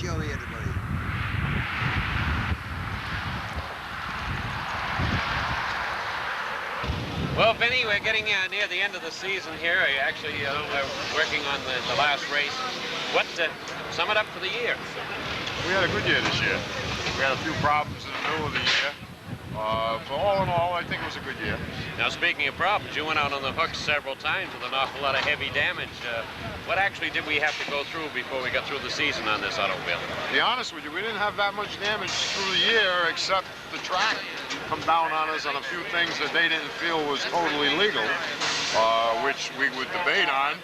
show here, everybody. Well, Vinny, we're getting near the end of the season here. Actually, we're working on the last race. What, sum it up for the year? We had a good year this year. We had a few problems in the middle of the year. But all in all, I think it was a good year. Now, speaking of problems, you went out on the hook several times with an awful lot of heavy damage. What actually did we have to go through before we got through the season on this automobile? To be honest with you, we didn't have that much damage through the year, except the track come down on us on a few things that they didn't feel was totally legal, which we would debate on.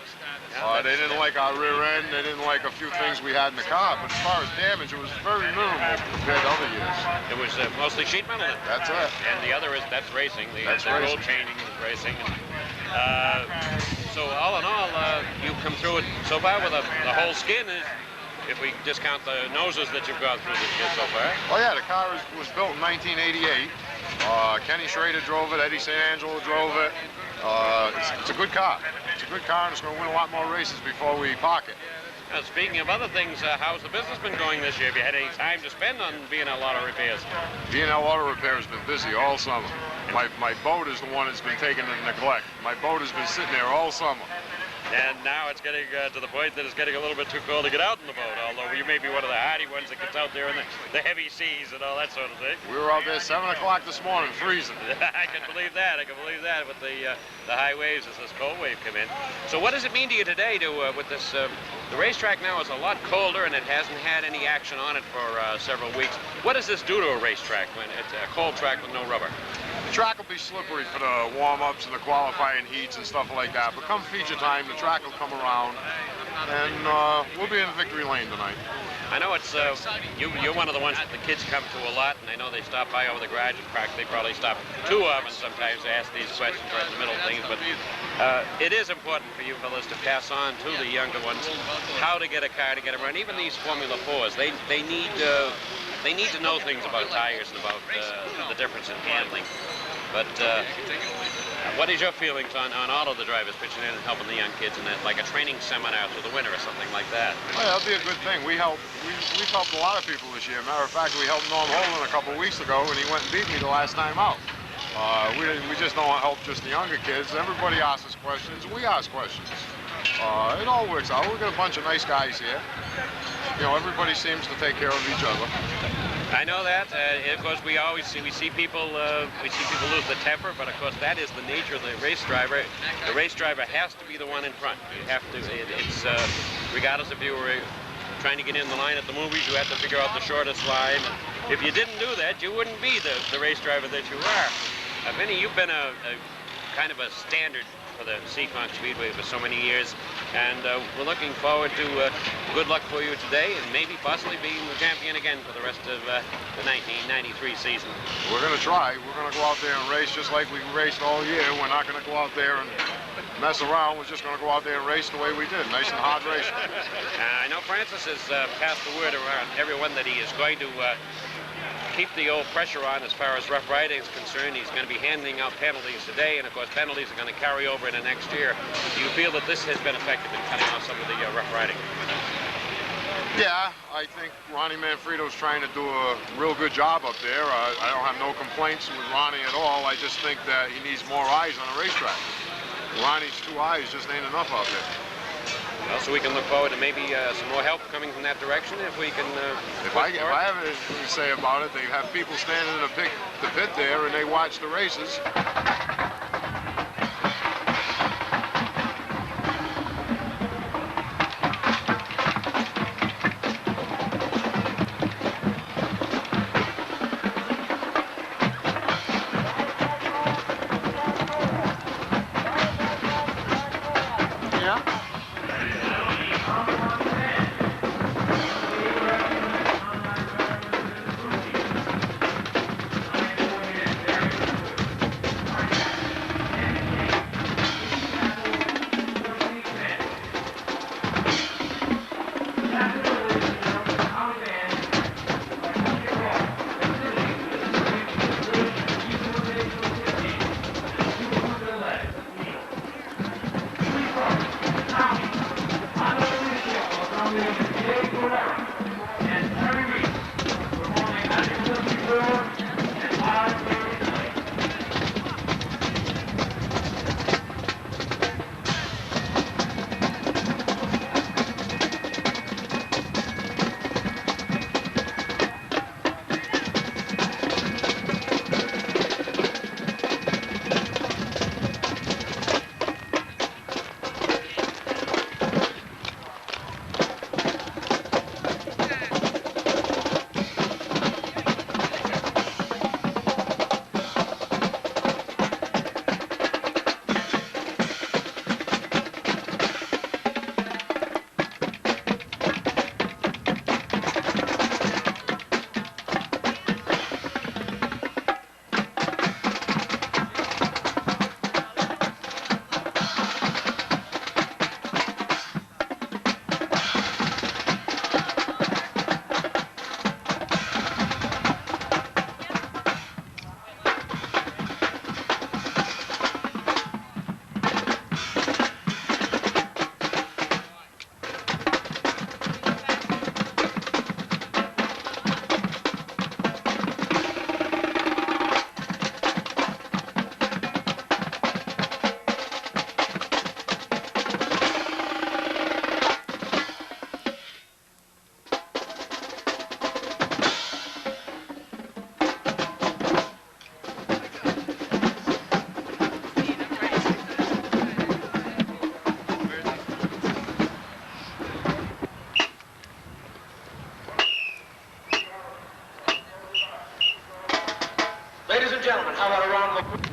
They didn't like our rear end, they didn't like a few things we had in the car, but as far as damage, it was very minimal compared to other years. It was mostly sheet metal. That's it. And the other is, that's racing. The roll chaining is racing. So all in all, you come through it so far with the whole skin, if we discount the noses that you've gone through this year so far. Oh yeah, the car was built in 1988. Kenny Schrader drove it, Eddie St. Angelo drove it. It's a good car. It's a good car, and it's going to win a lot more races before we park it. Now, speaking of other things, how's the business been going this year? Have you had any time to spend on B&L Auto Repairs? B&L Auto Repair has been busy all summer. My boat is the one that's been taken into neglect. My boat has been sitting there all summer. And now it's getting to the point that it's getting a little bit too cold to get out in the boat, although you may be one of the hardy ones that gets out there in the heavy seas and all that sort of thing. We were out there 7 o'clock this morning, freezing. I can believe that. I can believe that with the high waves as this cold wave come in. So what does it mean to you today with this, the racetrack now is a lot colder and it hasn't had any action on it for several weeks. What does this do to a racetrack when it's a cold track with no rubber? The track will be slippery for the warm-ups and the qualifying heats and stuff like that, but come feature time, the track will come around, and we'll be in victory lane tonight. I know it's, you're one of the ones that the kids come to a lot, and I know they stop by over the garage and park. They probably stop too often sometimes to ask these questions right in the middle of things, but it is important for you fellas to pass on to the younger ones how to get a car, to get around. Even these Formula 4s, they need to know things about tires and about the difference in handling. But what is your feelings on all of the drivers pitching in and helping the young kids in that, like a training seminar through the winter or something like that? Well, that'll be a good thing. We've helped a lot of people this year. Matter of fact, we helped Norm Holden a couple of weeks ago, and he went and beat me the last time out. We just don't help just the younger kids. Everybody asks us questions, and we ask questions. It all works out. We've got a bunch of nice guys here. You know, everybody seems to take care of each other. I know that. Of course, we see people lose the temper, but of course that is the nature of the race driver. The race driver has to be the one in front. You have to. It's regardless if you were trying to get in the line at the movies, you had to figure out the shortest line. And if you didn't do that, you wouldn't be the race driver that you are. Vinny, you've been a kind of a standard for the Seekonk Speedway for so many years, and we're looking forward to good luck for you today and maybe possibly being the champion again for the rest of the 1993 season. We're going to try. We're going to go out there and race just like we raced all year. We're not going to go out there and mess around. We're just going to go out there and race the way we did, nice and hard racing. I know Francis has passed the word around everyone that he is going to keep the old pressure on as far as rough riding is concerned. He's going to be handing out penalties today, and of course penalties are going to carry over into next year. Do you feel that this has been effective in cutting off some of the rough riding? Yeah, I think Ronnie Manfredo's trying to do a real good job up there. I don't have no complaints with Ronnie at all. I just think that he needs more eyes on a racetrack. Ronnie's 2 eyes just ain't enough out there. Well, so we can look forward to maybe some more help coming from that direction if we can... If I have anything to say about it, they have people standing in the pit there and they watch the races. gentlemen, how about a round of applause?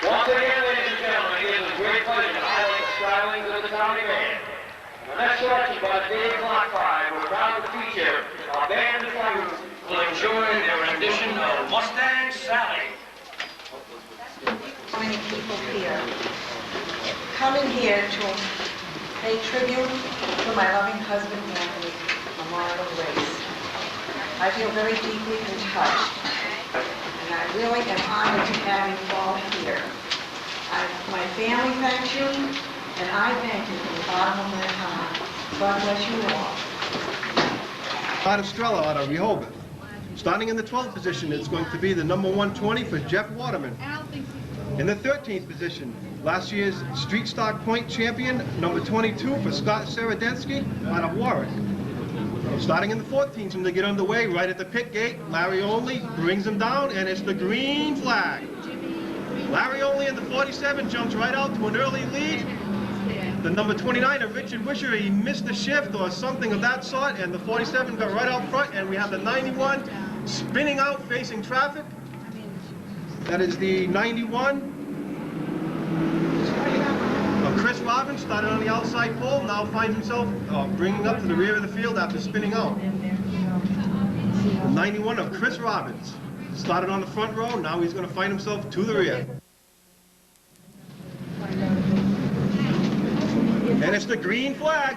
Once again, ladies and gentlemen, it is a great pleasure to highlight the stylings of the County Band. The next selection by Dave Block 5, we're proud to feature a band who will enjoy their rendition of Mustang Sally. So many people here, coming here to pay tribute to my loving husband Anthony Memorial Race. I feel very deeply touched, and I really am honored to have you all here. My family thanks you, and I thank you from the bottom of my heart. God bless you all. Out of Estrella, out of Rehoboth. Starting in the 12th position, it's going to be the number 120 for Jeff Waterman. In the 13th position, last year's Street Stock Point champion, number 22 for Scott Saradensky out of Warwick. Starting in the 14th, to get underway, right at the pit gate, Larry Only brings him down, and it's the green flag. Larry Only in the 47 jumps right out to an early lead. The number 29 of Richard Wisher, he missed a shift or something of that sort, and the 47 got right out front, and we have the 91 spinning out facing traffic. That is the 91 of Chris Robbins, started on the outside pole, now finds himself bringing up to the rear of the field after spinning out. The 91 of Chris Robbins, started on the front row, now he's going to find himself to the rear. And it's the green flag.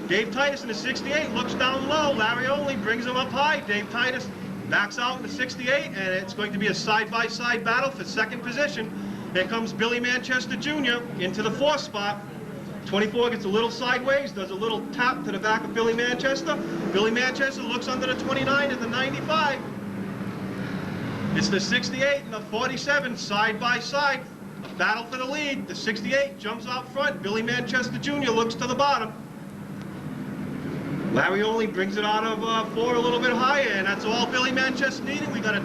Dave Titus in the 68 looks down low. Larry Only brings him up high. Dave Titus backs out in the 68, and it's going to be a side-by-side battle for second position. Here comes Billy Manchester Jr. into the 4th spot. 24 gets a little sideways, does a little tap to the back of Billy Manchester. Billy Manchester looks under the 29 and the 95. It's the 68 and the 47 side-by-side. A battle for the lead. The 68 jumps out front. Billy Manchester Jr. looks to the bottom. Larry Only brings it out of 4 a little bit higher, and that's all Billy Manchester needed. We got a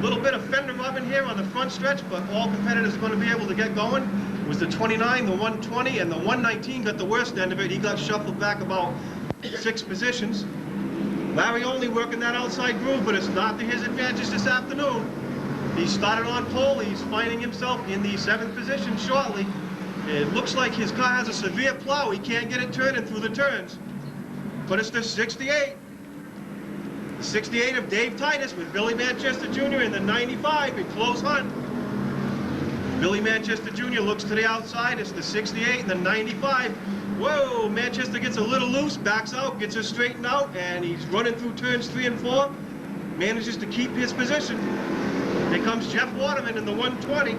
little bit of fender rubbing here on the front stretch, but all competitors are going to be able to get going. It was the 29, the 120, and the 119 got the worst end of it. He got shuffled back about 6 positions. Larry Only working that outside groove, but it's not to his advantage this afternoon. He started on pole. He's finding himself in the 7th position shortly. It looks like his car has a severe plow. He can't get it turning through the turns. but it's the 68. The 68 of Dave Titus with Billy Manchester Jr. in the 95 in close hunt. Billy Manchester Jr. looks to the outside. It's the 68 and the 95. Whoa, Manchester gets a little loose, backs out, gets her straightened out, and he's running through turns 3 and 4. Manages to keep his position. Here comes Jeff Waterman in the 120.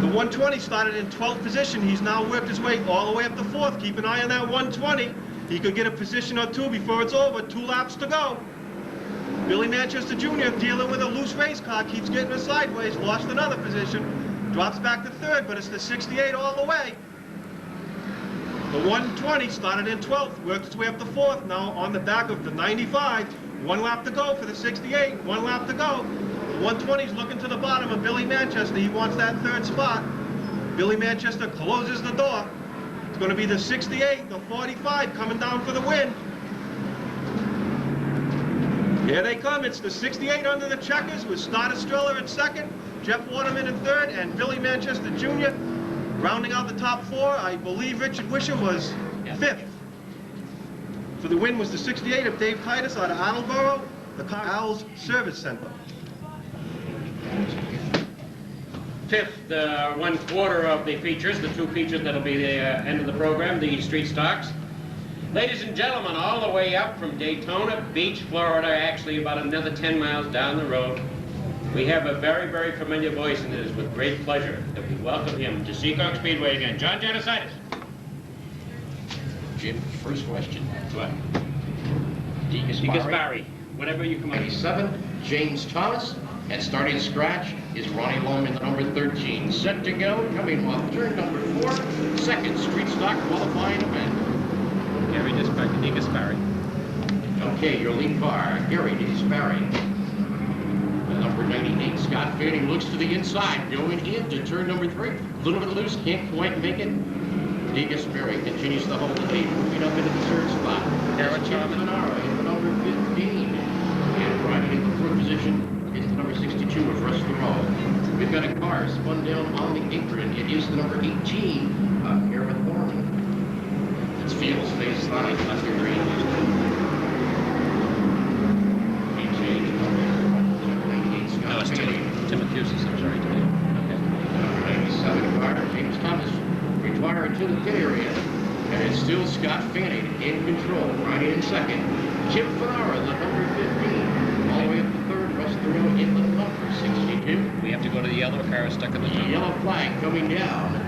The 120 started in 12th position. He's now worked his way all the way up to 4th. Keep an eye on that 120. He could get a position or 2 before it's over. 2 laps to go. Billy Manchester Jr. dealing with a loose race car, keeps getting her sideways, lost another position, drops back to 3rd, but it's the 68 all the way. The 120 started in 12th, worked its way up to 4th, now on the back of the 95. 1 lap to go for the 68, 1 lap to go. The 120's looking to the bottom of Billy Manchester. He wants that 3rd spot. Billy Manchester closes the door. It's going to be the 68, the 45 coming down for the win. Here they come. It's the 68 under the checkers with Star Estrella in 2nd, Jeff Waterman in 3rd, and Billy Manchester Jr. Rounding out the top 4, I believe Richard Wisham was 5th. For the win was the 68 of Dave Titus out of Attleboro, the Al's Service Center. 5th, 1/4 of the features, the 2 features that'll be the end of the program, the street stocks. Ladies and gentlemen, all the way up from Daytona Beach, Florida, actually about another 10 miles down the road, we have a very, very familiar voice, and it is with great pleasure that we welcome him to Seekonk Speedway again. John Janisitis. Jim, first question. What? D. Gaspari. Whatever you come up with. 87, James Thomas. And starting scratch is Ronnie Loam in the number 13. Set to go, coming off turn number 4, 2nd street stock qualifying event. Gary Gaspari. Okay, your lead car, Gary Gaspari. The number 98, Scott Fanning, looks to the inside, going into turn number 3. A little bit loose, can't quite make it. Gaspari continues to hold the lead, moving up into the 3rd spot. Darren Jim Fanara in the number 15. And riding in the 4th position is the number 62 of Russ Thoreau. We've got a car spun down on the apron. It is the number 18 of Aaron Thorman. It's Fields phase 9, Lester Green. No, it's Tim Accuses, I'm sorry, Tim. Number 97 car, James Thomas, retired to the pit area. And it's still Scott Fanning in control, riding in 2nd. Jim Fanara, the number 15. All the way up to 3rd, Russ Thoreau in the number 62. We have to go to the yellow car stuck in the top. Yellow flag coming down.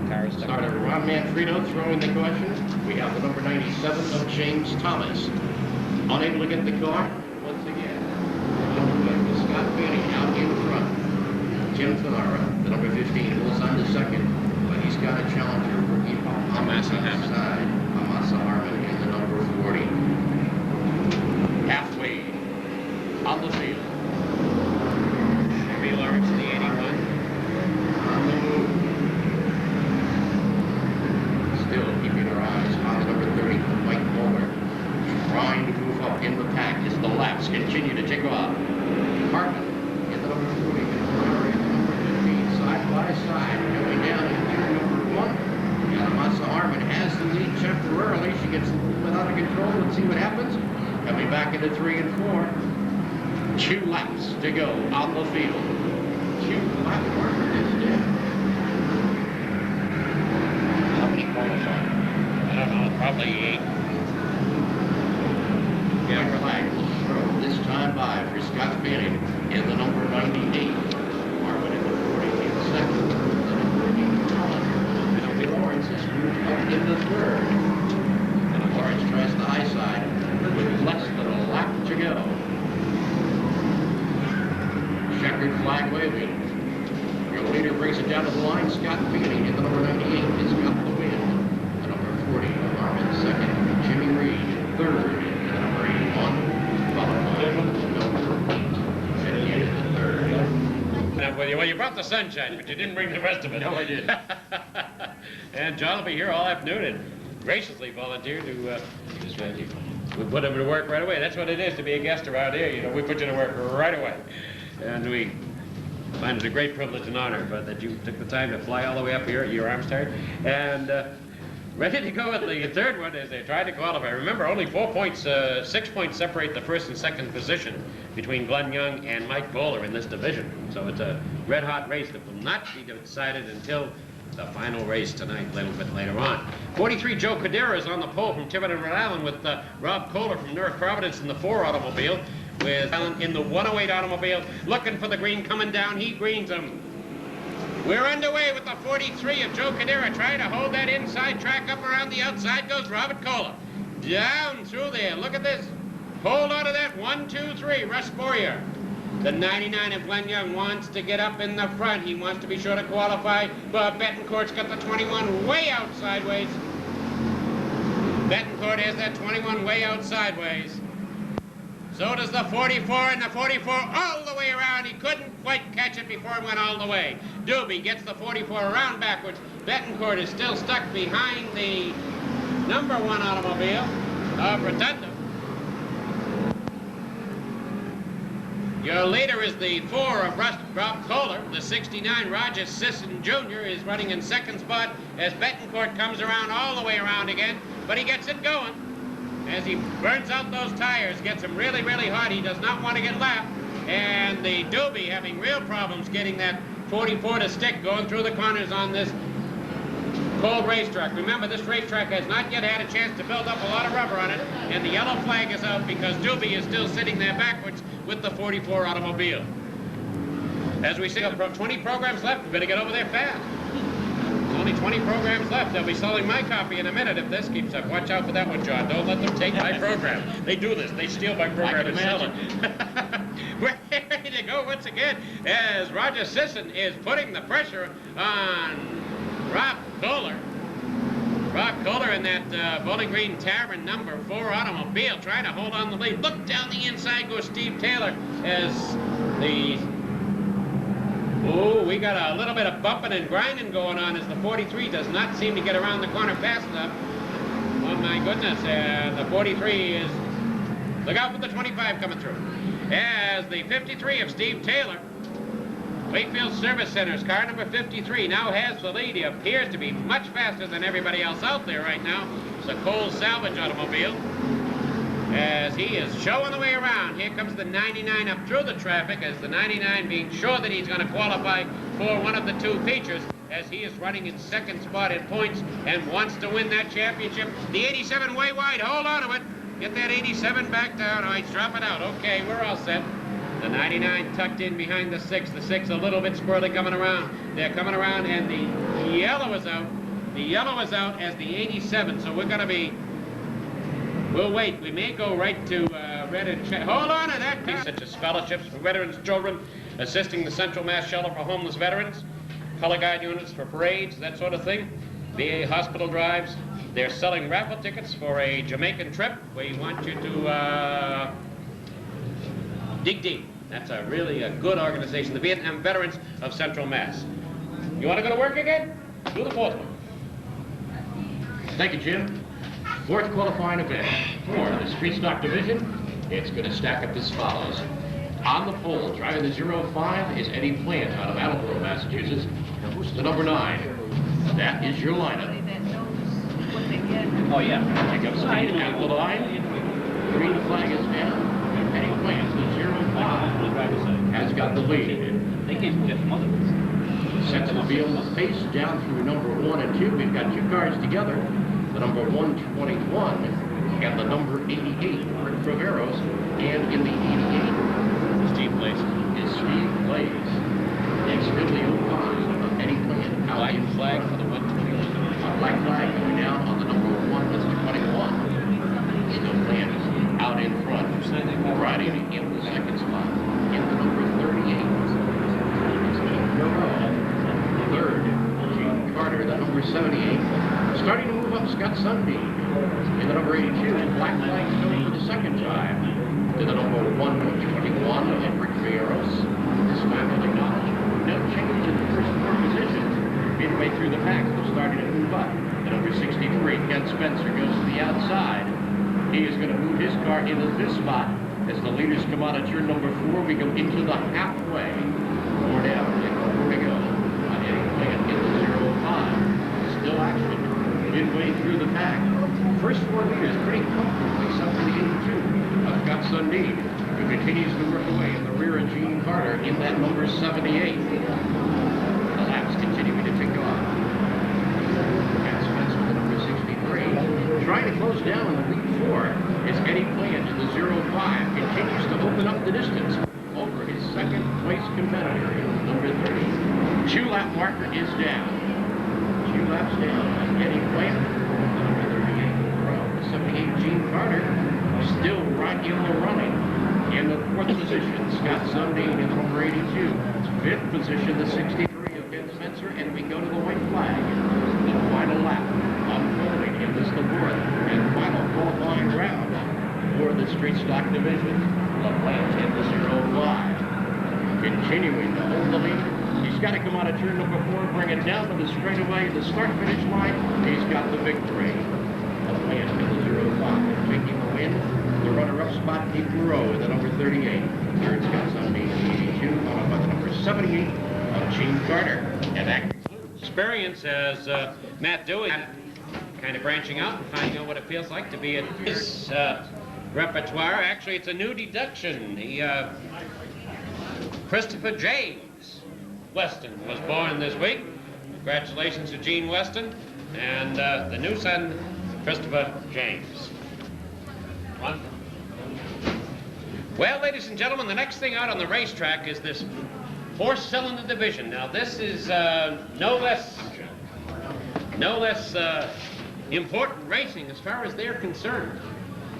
Car stuck Started in the Ron Manfredo throwing the caution. We have the number 97 of James Thomas. Unable to get the car, once again. With Scott Fanning out in front. Jim Fanara, the number 15, holds on to 2nd, but he's got a challenger working on the Harmon. side. Amasa Harmon in the number 40. Halfway on the field. Maybe Lawrence in the 81. On the move. Still keeping our eyes on the number 30, Mike Moeller. Trying to move up in the pack as the laps continue to take off. Hartman in the number 40, and in the number 15, side by side, going down into number 1. Amasa Harmon has the lead temporarily. She gets a little bit out of control. Let's see what happens. Coming back into 3 and 4. 2 laps to go on the field. 2 lap marker is dead. How many qualify? I don't know, probably 8. White flag will throw this time by for Scott Fanning in the number 98. Marvin in the 40 in 2nd. The number 8 Colin. Lawrence is moved up in the 3rd. And Lawrence tries the high side with less than a lap to go. Checkered flag waving. Your leader brings it down to the line. Scott Fanning in the number 98 has got the win. The number 40, Marvin 2nd. Jimmy Reed 3rd. And the number 81, followed by number 8 at the end of the 3rd. Well, you brought the sunshine, but you didn't bring the rest of it. No, I didn't. And John will be here all afternoon and graciously volunteered to we put him to work right away. That's what it is to be a guest around here. You know, we put you to work right away. And we find it a great privilege and honor that you took the time to fly all the way up here. Your arms tired. And ready to go at the third one as they tried to qualify. Remember, only 4 points, 6 points separate the first and second position between Glenn Young and Mike Bowler in this division. So it's a red-hot race that will not be decided until the final race tonight, a little bit later on. 43 Joe Cadera is on the pole from Tiverton, Rhode Island, with Rob Kohler from Newark Providence in the 4 automobile, with Allen in the 108 automobile, looking for the green, coming down. He greens him. We're underway with the 43 of Joe Cadera, trying to hold that inside track up around the outside goes Robert Kohler. Down through there, look at this. Hold on to that, 1, 2, 3, Russ Boyer. The 99 of Glenn Young wants to get up in the front. He wants to be sure to qualify, but Betancourt's got the 21 way out sideways. Betancourt has that 21 way out sideways. So does the 44, and the 44 all the way around. He couldn't quite catch it before it went all the way. Doobie gets the 44 around backwards. Betancourt is still stuck behind the number 1 automobile of Rotundo. Your leader is the 4 of Rob Kohler. The 69, Roger Sisson Jr. is running in second spot as Betancourt comes around all the way around again, but he gets it going. As he burns out those tires, gets them really, really hot. He does not want to get lapped. And the Doobie having real problems getting that 44 to stick going through the corners on this cold racetrack. Remember, this racetrack has not yet had a chance to build up a lot of rubber on it, and the yellow flag is out because Doobie is still sitting there backwards with the 44 automobile. As we see, 20 programs left. We better get over there fast. There's only 20 programs left. They'll be selling my copy in a minute if this keeps up. Watch out for that one, John. Don't let them take my program. They do this. They steal my program and sell it. We're ready to go once again as Roger Sisson is putting the pressure on Rob Kohler. Rob Kohler in that Bowling Green Tavern number 4 automobile trying to hold on the lead. Look down the inside goes Steve Taylor as the... Oh, we got a little bit of bumping and grinding going on as the 43 does not seem to get around the corner fast enough. Oh my goodness, the 43 is... Look out for the 25 coming through. As the 53 of Steve Taylor, Wakefield Service Center's car number 53 now has the lead. He appears to be much faster than everybody else out there right now. It's a Cole salvage automobile. As he is showing the way around. Here comes the 99 up through the traffic as the 99 being sure that he's going to qualify for one of the 2 features as he is running in second spot in points and wants to win that championship. The 87 way wide. Hold on to it. Get that 87 back down. All right, drop it out. Okay, we're all set. The 99 tucked in behind the 6. The 6 a little bit squirrely coming around. They're coming around and the yellow is out. The yellow is out as the 87. So we're going to be... We'll wait. We may go right to red and check. Hold on to that. Such as scholarships for veterans' children, assisting the Central Mass Shelter for homeless veterans, color guide units for parades, that sort of thing. VA hospital drives. They're selling raffle tickets for a Jamaican trip. We want you to dig deep. That's a really good organization. The Vietnam Veterans of Central Mass. You want to go to work again? Do the 4th one. Thank you, Jim. 4th qualifying event for the street stock division. It's going to stack up as follows. On the pole, driving the 05 is Eddie Plant out of Attleboro, Massachusetts. The number 9. That is your lineup. Oh, yeah. Pick up speed at the line. Green flag is down. And Eddie Plant, the 05, has got the lead. Sets the field face down through number 1 and 2. We've got 2 cars together. The number 121 and the number 88, Rick Treveros, and in the 88, Steve Blaze. Is Steve Blaze. Next to the 05 of Eddie Plant. Black flag for the 121. A black flag going down on the number 1, Mr. 21. Still Plant out in front. Riding in the second spot. In the number 38. Third, Gene Carter, the number 78. Starting to move up, Scott Sunbeam. In the number 82, black flag shown for the second time. To the number 121 of Rick Fierros. This time with acknowledged. No change in the first 4 positions. Midway through the pack, they're starting to move up. The number 63, Ken Spencer, goes to the outside. He is going to move his car into this spot. As the leaders come out at turn number 4, we go into the halfway. 4 down, and over we go. On Eddie Plant in the 05. Still action. Midway through the pack. First 4 meters pretty comfortably, something to 82 of Scott Sundin, who continues to work away in the rear of Gene Carter in that number 78. The laps continuing to tick off. Cat Spencer, the number 63. Trying to close down in the lead 4 is Eddie Plant in the 05. Continues to open up the distance over his second place competitor in the number 30. 2-lap marker is down. 2 laps down on Eddie Plant, the number 38 overall. The 78 Gene Carter still right in the running. In the 4th position, Scott Sundin in the number 82. 5th position, the 63 of Ken Spencer, and we go to the white flag. The final lap unfolding in this the 4th and final qualifying round for the street stock division. LaPlante in the 05. Continuing to hold the lead. He's got to come out of turn number 4, bring it down to the straightaway, the start-finish line. He's got the victory. LaPlante in the 05. Taking the win. The runner-up spot, Pete Moreau in the number 38. Third, Scott Sundin, 82, followed by the number 78 of Gene Carter. And that concludes. Experience as Matt Dewey kind of branching out and finding out what it feels like to be in his repertoire. Actually, it's a new deduction. Christopher James Weston was born this week. Congratulations to Gene Weston and the new son, Christopher James. One. Well, ladies and gentlemen, the next thing out on the racetrack is this 4-cylinder division. Now, this is no less important racing as far as they're concerned,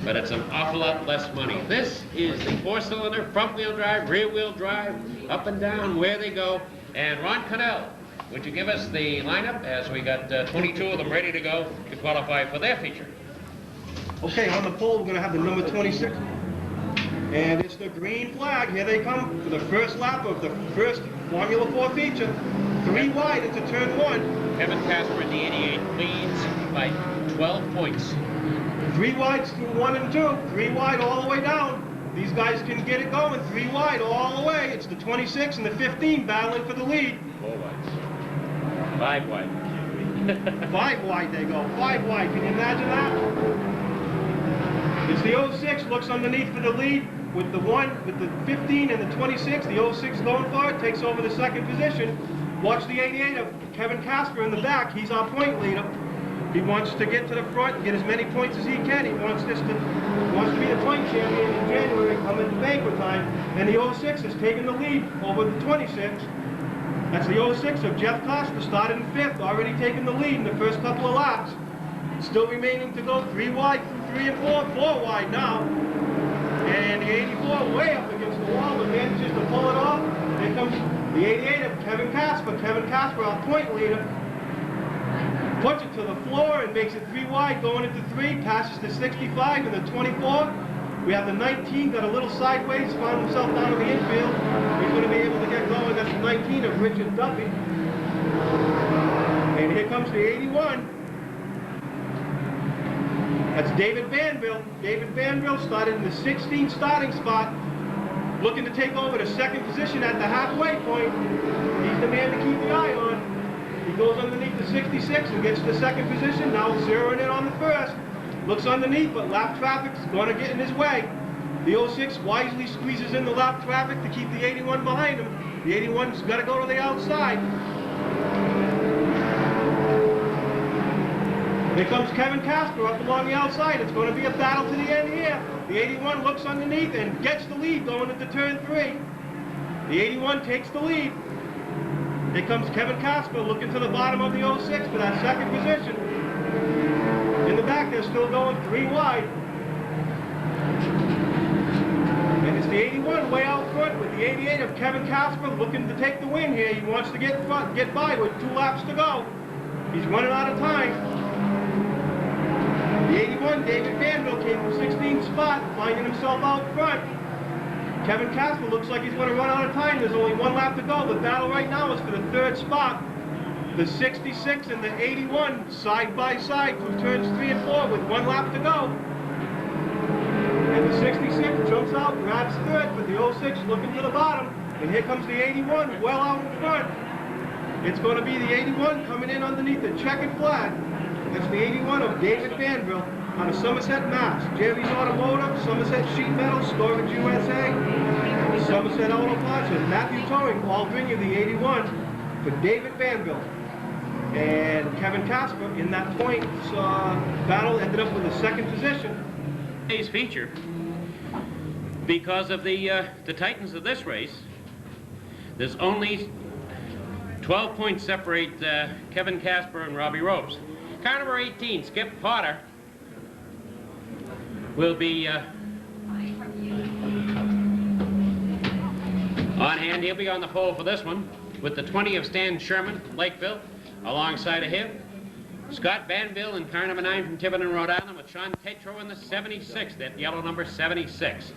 but it's an awful lot less money. This is the 4-cylinder, front-wheel drive, rear-wheel drive, up and down, where they go. And Ron Connell, would you give us the lineup, as we got 22 of them ready to go to qualify for their feature? Okay, on the pole, we're going to have the number 26. And it's the green flag. Here they come for the first lap of the first Formula 4 feature. 3 wide into turn 1. Kevin Casper in the 88 leads by 12 points. 3 wides through 1 and 2. 3 wide all the way down. These guys can get it going. 3 wide all the way. It's the 26 and the 15 battling for the lead. 4 wides. 5 wide. 5 wide they go. 5 wide. Can you imagine that? It's the 06 looks underneath for the lead with the 15 and the 26. The 06 going for it, takes over the second position. Watch the 88 of Kevin Casper in the back. He's our point leader. He wants to get to the front and get as many points as he can. He wants to be the point champion in January, coming to banquet time. And the 06 is taking the lead over the 26. That's the 06 of Jeff Costa, started in 5th, already taking the lead in the first couple of laps. Still remaining to go 3 wide through 3 and 4, 4 wide now. And the 84 way up against the wall, but manages to pull it off. Here comes the 88 of Kevin Casper. Kevin Casper, our point leader, puts it to the floor and makes it 3 wide going into 3, passes the 65 and the 24. We have the 19, got a little sideways, found himself down in the infield. He's going to be able to get going. That's the 19 of Richard Duffy. And here comes the 81. That's David Vanville. David Vanville started in the 16 starting spot, looking to take over the second position at the halfway point. He's the man to keep the eye on. He goes underneath the 66 and gets the second position. Now zeroing in on the first. Looks underneath, but lap traffic's going to get in his way. The 06 wisely squeezes in the lap traffic to keep the 81 behind him. The 81's got to go to the outside. Here comes Kevin Casper up along the outside. It's going to be a battle to the end here. The 81 looks underneath and gets the lead going into turn 3. The 81 takes the lead. Here comes Kevin Casper looking to the bottom of the 06 for that second position. In the back, they're still going 3 wide. And it's the 81 way out front with the 88 of Kevin Casper looking to take the win here. He wants to get by with 2 laps to go. He's running out of time. The 81, David Vanville, came from 16th spot, finding himself out front. Kevin Casper looks like he's going to run out of time. There's only 1 lap to go. The battle right now is for the 3rd spot. The 66 and the 81 side by side through turns 3 and 4 with 1 lap to go. And the 66 jumps out, grabs 3rd, but the 06 looking to the bottom. And here comes the 81 well out in front. It's going to be the 81 coming in underneath the checkered flag. That's the 81 of David Vanville out of Somerset, Mass. Jerry's Automotive, Somerset Sheet Metal, Storage USA, Somerset Auto Parts, and Matthew Towing all bring you the 81 for David Vanville. And Kevin Casper in that points battle ended up with the second position. Today's feature, because of the titans of this race, there's only 12 points separate Kevin Casper and Robbie Rose. Car number 18, Skip Potter, will be on hand. He'll be on the pole for this one with the 20 of Stan Sherman, Lakeville, alongside of him. Scott Banville in car number 9 from Tiverton, Rhode Island, with Sean Tetro in the 76, that yellow number 76.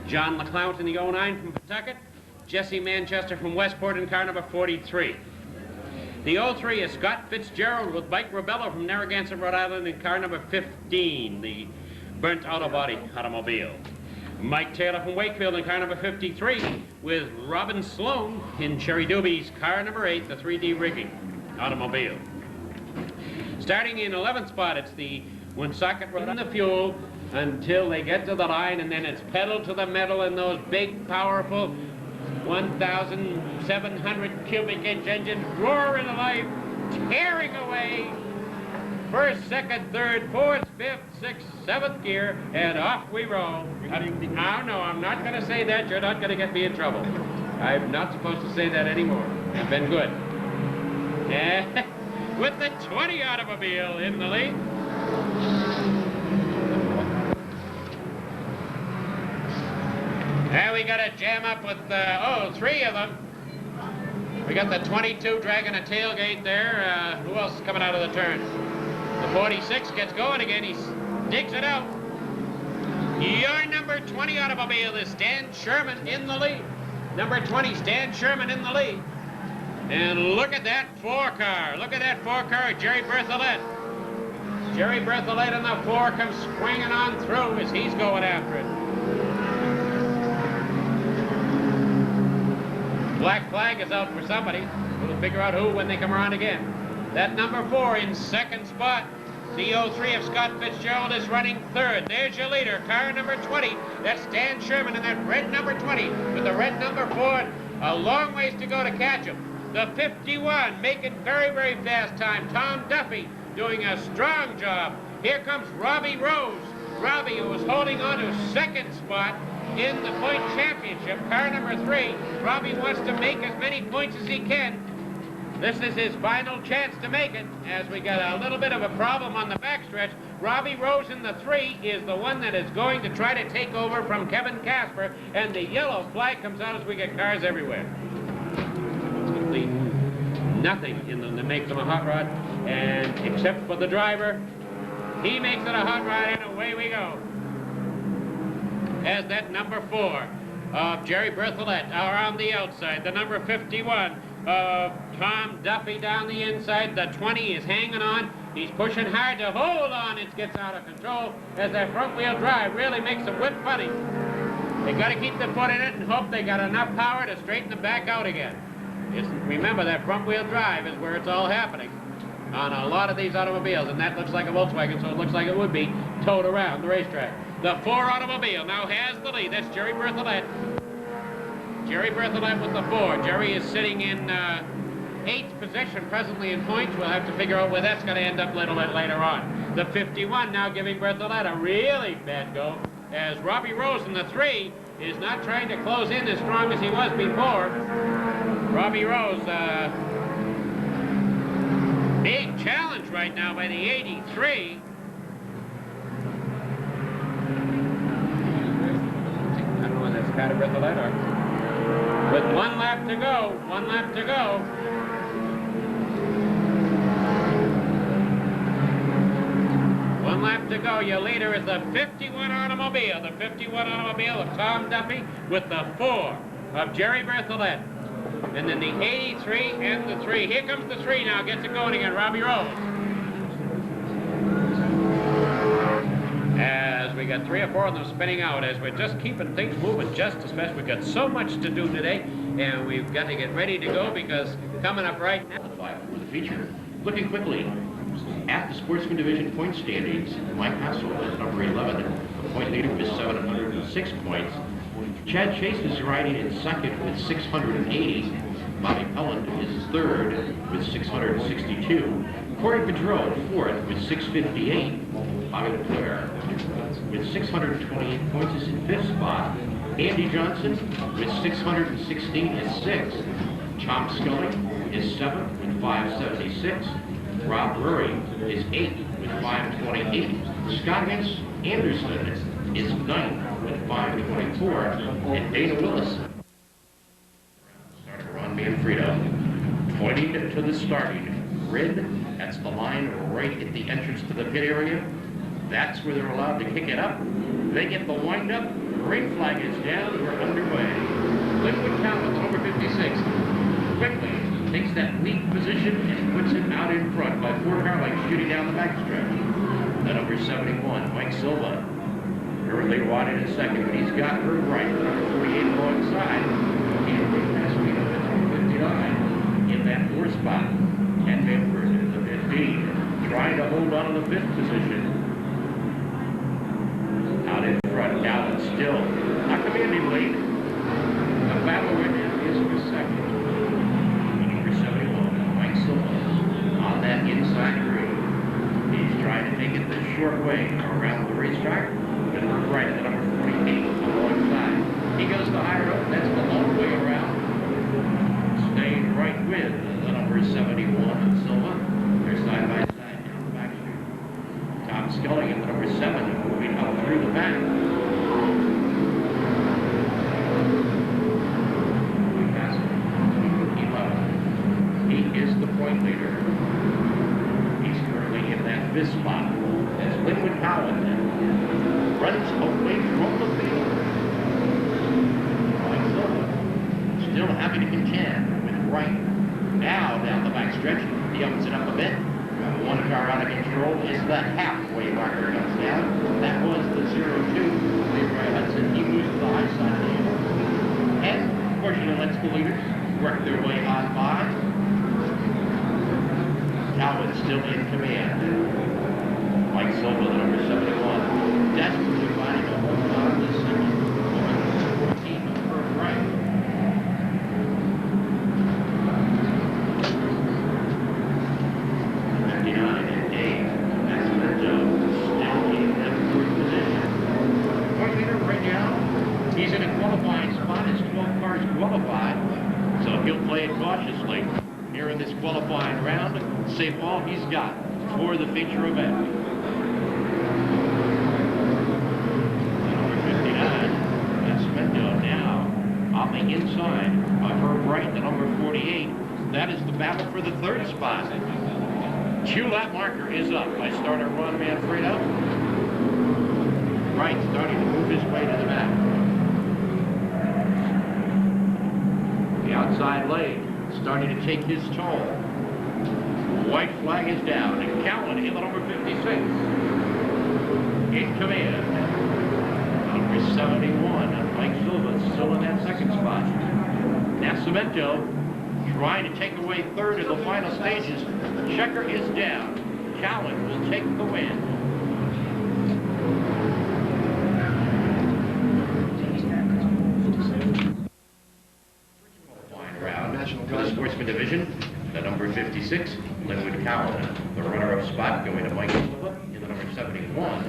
John LeClount in the 09 from Pawtucket. Jesse Manchester from Westport in car number 43. The 03 is Scott Fitzgerald with Mike Rebello from Narragansett, Rhode Island in car number 15, the burnt auto body automobile. Mike Taylor from Wakefield in car number 53 with Robin Sloan in Cherry Doobie's car number 8, the 3D rigging automobile. Starting in 11th spot, it's the Woonsocket Road in the fuel until they get to the line, and then it's pedal to the metal in those big, powerful 1,700 cubic inch engines roaring alive, tearing away. First, second, third, fourth, fifth, sixth, seventh gear, and off we roll. Oh, no, I'm not going to say that. You're not going to get me in trouble. I'm not supposed to say that anymore. I've been good. With the 20 automobile in the lead. And we got to jam up with, 3 of them. We got the 22 dragging a tailgate there. Who else is coming out of the turn? The 46 gets going again. He digs it out. Your number 20 automobile is Stan Sherman in the lead. Number 20, Stan Sherman in the lead. And look at that 4-car. Look at that 4-car, Jerry Berthollet. Jerry Berthollet in the 4 comes swinging on through as he's going after it. Black flag is out for somebody. We'll figure out who when they come around again. That number 4 in second spot. CO3 of Scott Fitzgerald is running third. There's your leader, car number 20. That's Stan Sherman in that red number 20 with the red number 4. A long ways to go to catch him. The 51 making very, very fast time. Tom Duffy doing a strong job. Here comes Robbie Rose. Robbie, who was holding on to second spot in the point championship, car number 3. Robbie wants to make as many points as he can. This is his final chance to make it, as we got a little bit of a problem on the backstretch. Robbie Rose in the 3 is the one that is going to try to take over from Kevin Casper, and the yellow flag comes out as we get cars everywhere. Absolutely nothing in them that makes them a hot rod, and except for the driver, he makes it a hot rod, and away we go. As that number 4 of Jerry Berthollet are on the outside, the number 51 of Tom Duffy down the inside. The 20 is hanging on. He's pushing hard to hold on. It gets out of control as that front wheel drive really makes them whip funny. They got to keep the foot in it and hope they got enough power to straighten them back out again. Remember, that front wheel drive is where it's all happening on a lot of these automobiles, and that looks like a Volkswagen, so it looks like it would be towed around the racetrack. The 4 automobile now has the lead. That's Jerry Berthollet. Jerry Berthollet with the 4. Jerry is sitting in 8th position presently in points. We'll have to figure out where that's going to end up a little bit later on. The 51 now giving Berthollet a really bad go, as Robbie Rose in the 3 is not trying to close in as strong as he was before. Robbie Rose, being challenged right now by the 83. I don't know whether that's Carter Berthollet or... With 1 lap to go, 1 lap to go. One lap to go. Your leader is the 51 automobile. The 51 automobile of Tom Duffy with the 4 of Jerry Berthollet. And then the 83 and the 3. Here comes the 3 now. Gets it going again. Robbie Rose. As we got 3 or 4 of them spinning out, as we're just keeping things moving just as fast. We've got so much to do today, and we've got to get ready to go because coming up right now. For the feature, Looking quickly at the Sportsman Division point standings, Mike Hassel is number 11, the point leader with 706 points. Chad Chase is riding in second with 680. Bobby Pelland is third with 662. Corey Pedro fourth with 658. Bobby Leclerc with 628 points is in fifth spot. Andy Johnson with 616 is sixth. Tom Scully is seventh with 576. Rob Murray is eighth with 528. Scott Anderson is ninth with 524. And Dana Willis, starter Ron Manfredo, pointing to the starting grid. That's the line right at the entrance to the pit area. That's where they're allowed to kick it up. They get the wind up. Green flag is down. We're underway. Linwood Cowan, number 56, quickly takes that lead position and puts it out in front by 4 car lengths shooting down the backstretch. The number 71, Mike Silva, currently wanted in second, but he's got her right. The number 48 alongside. And they pass me up at number 59 in that 4th spot. Ken Manford in the 15, trying to hold on to the 5th position. Out in front, Allen still not commanding lead. The battle right now is for second. Number 71, Mike Silva, on that inside green. He's trying to take it the short way around the racetrack. With her right at the number 48 alongside. He goes the high road. That's the long way around. Staying right with the number 71, Silva. They're side by side down the back street. Tom Scully in the number 7, moving up through the back. He is the point leader. He's currently in that 5th spot as Linwood Cowan runs away from the field. Mike Silva still happy to contend with Wright. Now down the back stretch, he opens it up a bit. 1 car out of control is the halfway marker comes down. That was the 02. Leroy Hudson, he moves to the high side of the hill. And fortunately lets the leaders work their way on by. Cowan still in command. Mike Silva, the number 71, desperately fighting to hold on to this second. 14 for Frank. And Dave Massimento still in that 4th position. Point leader right now, he's in a qualifying spot. His 12 cars qualified, so he'll play it cautiously here in this qualifying round. Save all he's got for the feature event. Number 59, Massimento now on the inside of Herb Wright, the number 48. That is the battle for the 3rd spot. 2-lap marker is up by starter Ron Manfredo. Wright starting to move his way to the back. The outside lane starting to take his toll. White flag is down, and Cowan in the number 56. In command, number 71, Mike Silva still in that 2nd spot. Nascimento trying to take away 3rd in the final stages. Checker is down. Cowan will take the win. Qualifying round for the Sportsman Division. The number 56, Linwood Cowan. The runner-up spot going to Mike Silva in the number 71.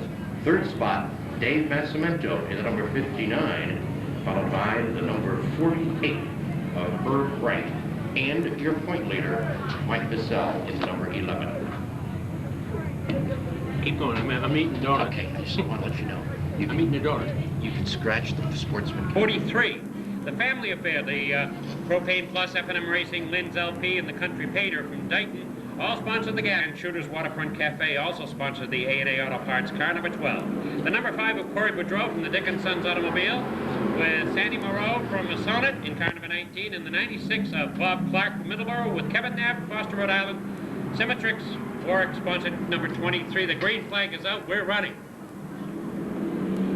3rd spot, Dave Massimento in the number 59, followed by the number 48 of Herb Wright. And your point leader, Mike Bissell, is number 11. Keep going. I'm eating the donut. Okay, I just want to let you know. I'm eating the donut. You can scratch the Sportsman. 43. The family affair, the Propane Plus, F&M Racing, Lynn's LP, and the Country Painter from Dayton all sponsored the Gas and Shooters Waterfront Cafe, also sponsored the A&A Auto Parts car number 12. The number 5 of Corey Boudreau from the Dickens Sons Automobile, with Sandy Moreau from the Sonnet in car number 19, and the 96 of Bob Clark from Middleborough with Kevin Knapp from Foster, Rhode Island. Symmetrix, Warwick sponsored number 23. The green flag is out. We're running.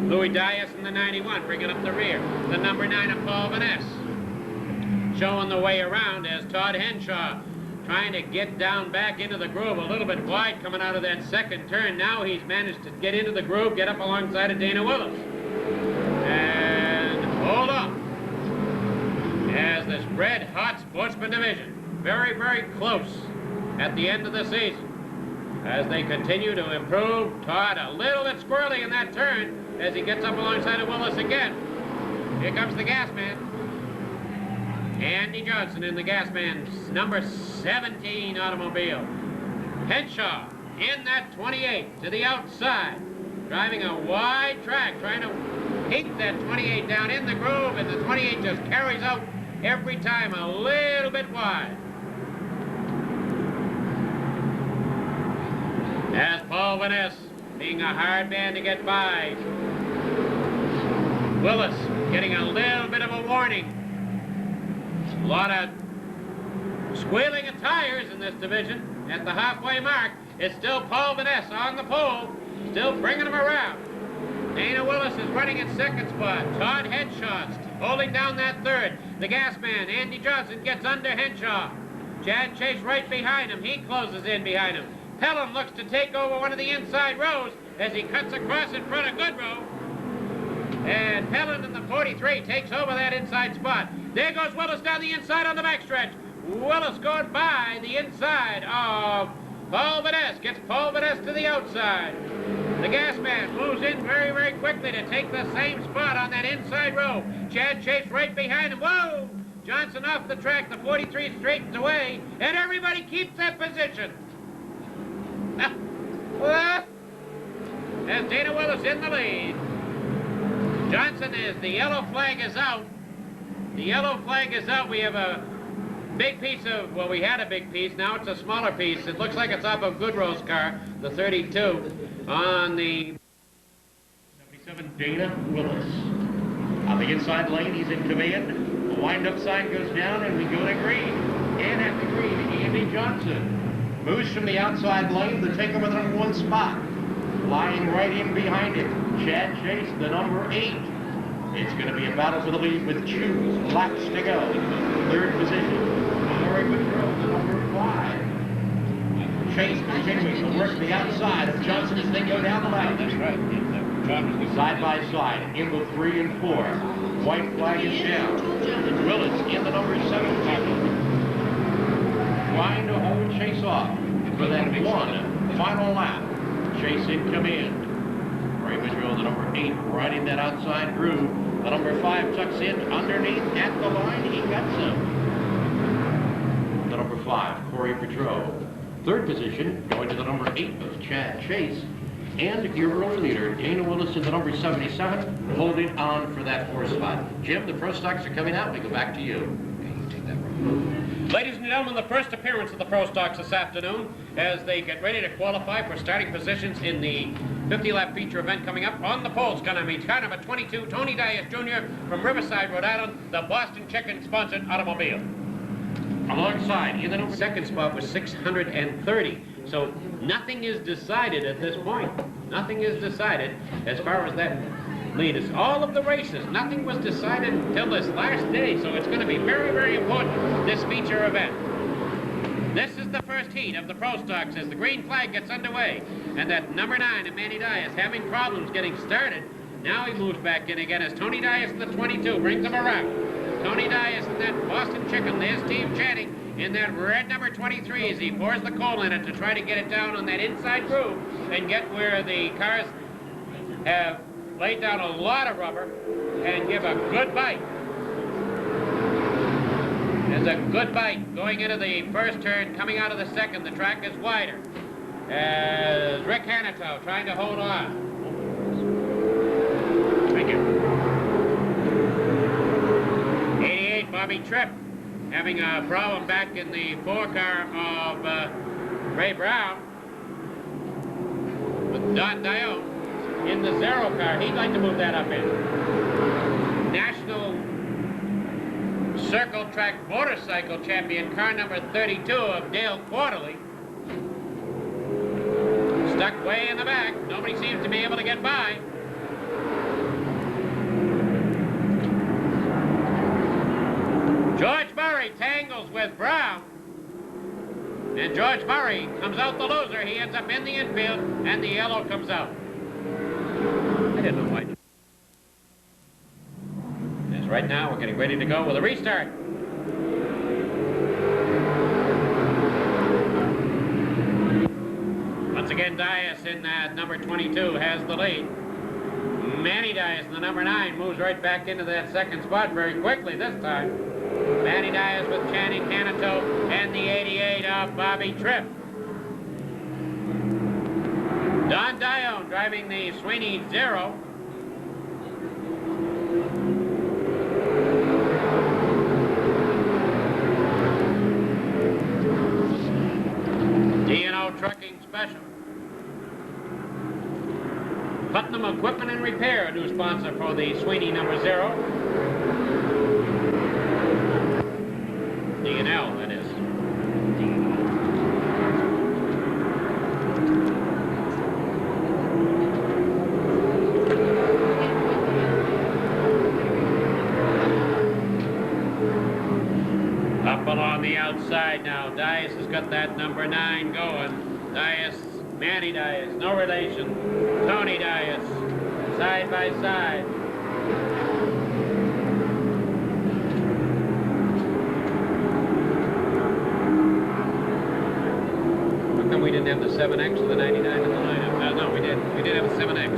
Louis Dias in the 91, bringing up the rear. The number 9 of Paul Van Ness. Showing the way around as Todd Henshaw trying to get down back into the groove, a little bit wide coming out of that second turn. Now he's managed to get into the groove, get up alongside of Dana Willis. And hold up. As this red-hot Sportsman division, very, very close at the end of the season. As they continue to improve, Todd a little bit squirrely in that turn as he gets up alongside of Willis again. Here comes the gas man. Andy Johnson in the gas man's number 17 automobile. Henshaw in that 28 to the outside, driving a wide track, trying to keep that 28 down in the groove, and the 28 just carries out every time a little bit wide. As Paul Van Ness being a hard man to get by. Willis getting a little bit of a warning. A lot of squealing of tires in this division. At the halfway mark, it's still Paul Van Ness on the pole, still bringing him around. Dana Willis is running at second spot. Todd Henshaw's holding down that third. The gas man, Andy Johnson, gets under Henshaw. Chad Chase right behind him. He closes in behind him. Pelham looks to take over one of the inside rows as he cuts across in front of Goodrow. And Pelham in the 43 takes over that inside spot. There goes Willis down the inside on the backstretch. Willis going by the inside of Paul Van Ness. Gets Paul Van Ness to the outside. The gas man moves in very, very quickly to take the same spot on that inside row. Chad Chase right behind him. Whoa! Johnson off the track. The 43 straightens away. And everybody keeps that position. As Dana Willis in the lead. Johnson is, the yellow flag is out. The yellow flag is out. We have a big piece of, well, we had a big piece. Now it's a smaller piece. It looks like it's off of Goodrow's car, the 32, on the 77, Dana Willis. On the inside lane, he's in command. The wind-up sign goes down, and we go to green. And at the green, Andy Johnson moves from the outside lane to take over the number 1 spot. Lying right in behind him, Chad Chase, the number 8. It's going to be a battle for the lead with 2 laps to go. Third position, Corey Patrol, the number 5. Chase continuing to work the outside of Johnson as they go down the lane. That's right. Side by side, in the 3 and 4. White flag is down. Willis in the number 7 package. Trying to hold Chase off for that one final lap. Chase in command. Ray Patrol, the number 8, riding that outside groove. The number 5 tucks in underneath at the line. He cuts him. The number 5, Corey Patrol. Third position, going to the number 8 of Chad Chase. And your early leader, Dana Willis in the number 77, holding on for that 4th spot. Jim, the Pro Stocks are coming out. We go back to you. Ladies and gentlemen, the first appearance of the Pro Stocks this afternoon as they get ready to qualify for starting positions in the 50-lap feature event coming up. On the pole is going to be car number 22, Tony Dias Jr. from Riverside, Rhode Island, the Boston Chicken-sponsored automobile. Alongside, in the second spot was 630. So nothing is decided at this point. Nothing is decided as far as that lead is. All of the races, nothing was decided until this last day, so it's going to be very, very important, this feature event. This is the first heat of the Pro Stocks as the green flag gets underway. And that number 9 of Manny Dias having problems getting started. Now he moves back in again as Tony Dias in the 22 brings him around. Tony Dias in that Boston Chicken. There's Steve Channing in that red number 23 as he pours the coal in it to try to get it down on that inside groove and get where the cars have laid down a lot of rubber and give a good bite. There's a good bite going into the first turn, coming out of the second. The track is wider as Rick Hanito trying to hold on. Thank you. 88, Bobby Tripp having a problem back in the 4 car of Ray Brown with Don Dione in the 0 car. He'd like to move that up in. National Circle Track Motorcycle Champion, car number 32 of Dale Quarterly. Stuck way in the back. Nobody seems to be able to get by. George Murray tangles with Brown. And George Murray comes out the loser. He ends up in the infield, and the yellow comes out. I didn't know why. As right now, we're getting ready to go with a restart. Once again, Dias in that number 22 has the lead. Manny Dias in the number 9 moves right back into that second spot very quickly this time. Manny Dias with Channing Canato and the 88 of Bobby Tripp. Don Dione driving the Sweeney 0. D&O Trucking Special. Putnam Equipment and Repair, a new sponsor for the Sweeney number 0. D&L, that is. Up along the outside now. Dias has got that number 9 going. Dias, Manny Dias, no relation. Tony Dias, side by side. How come we didn't have the 7X or the 99 in the lineup? No, we did. We did have the 7X.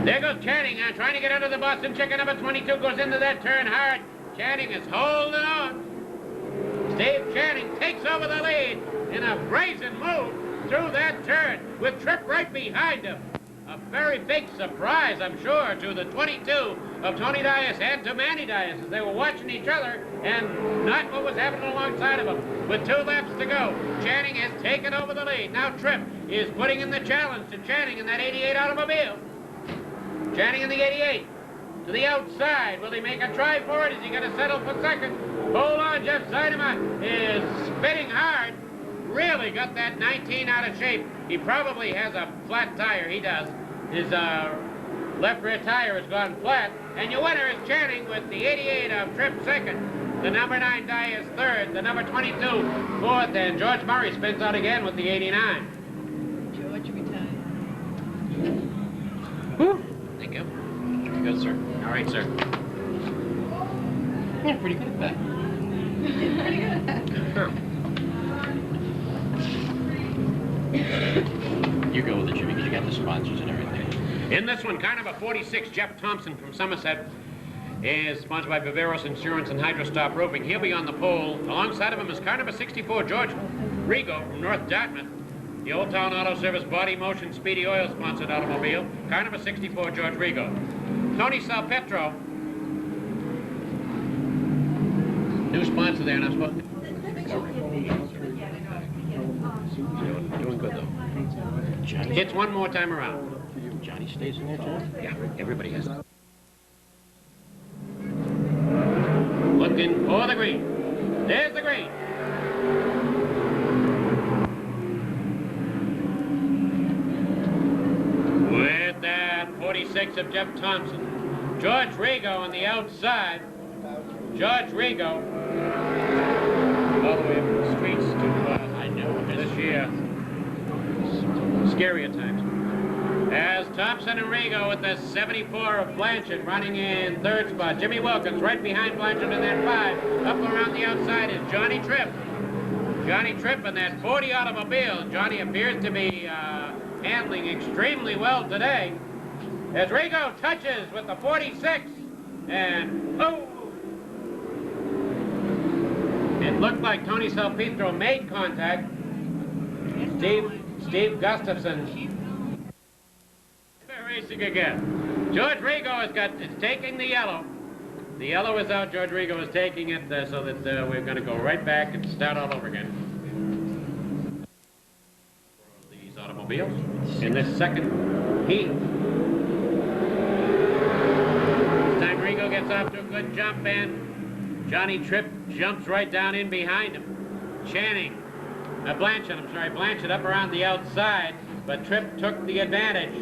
There goes Channing trying to get under the Boston Chicken. Number 22 goes into that turn hard. Channing is holding on. Dave Channing takes over the lead in a brazen move through that turn with Tripp right behind him. A very big surprise, I'm sure, to the 22 of Tony Dias and to Manny Dias as they were watching each other and not what was happening alongside of them. With 2 laps to go, Channing has taken over the lead. Now Tripp is putting in the challenge to Channing in that 88 automobile. Channing in the 88 to the outside. Will he make a try for it? Is he going to settle for second? Hold on, Jeff Seidema is spinning hard. Really got that 19 out of shape. He probably has a flat tire. He does. His left rear tire has gone flat. And your winner is Channing with the 88 of Tripp second. The number 9 Dias third. The number 22 fourth. And George Murray spins out again with the 89. George retired. Whew. Thank you. Very good, sir. All right, sir. Yeah, pretty good at that. Pretty good. You go with it, Jimmy, because you got the sponsors and everything. In this one, kind of a 46, Jeff Thompson from Somerset is sponsored by Viveros Insurance and Hydrostop Roofing. He'll be on the pole. Alongside of him is car number 64, George Rigo from North Dartmouth. The Old Town Auto Service Body Motion Speedy Oil sponsored automobile. Car number 64, George Rigo. Tony Salpetro. New sponsor there, not supposed to. Doing good, though. Johnny hits one more time around. Johnny stays in there, too? Yeah, everybody has. Looking for the green. There's the green. With that 46 of Jeff Thompson. George Rigo on the outside. George Rigo. All the way up the streets to, I know, this year. Scary at times. As Thompson and Rigo with the 74 of Blanchard running in third spot. Jimmy Wilkins right behind Blanchard in that 5. Up around the outside is Johnny Tripp. Johnny Tripp in that 40 automobile. Johnny appears to be handling extremely well today. As Rigo touches with the 46. And, oh! It looked like Tony Salpetro made contact. Steve Gustafson. They're racing again. George Rigo is taking the yellow. The yellow is out. George Rigo is taking it so that we're going to go right back and start all over again. These automobiles in this second heat. This time Rigo gets off to a good jump and Johnny Tripp jumps right down in behind him. Blanchard up around the outside, but Tripp took the advantage.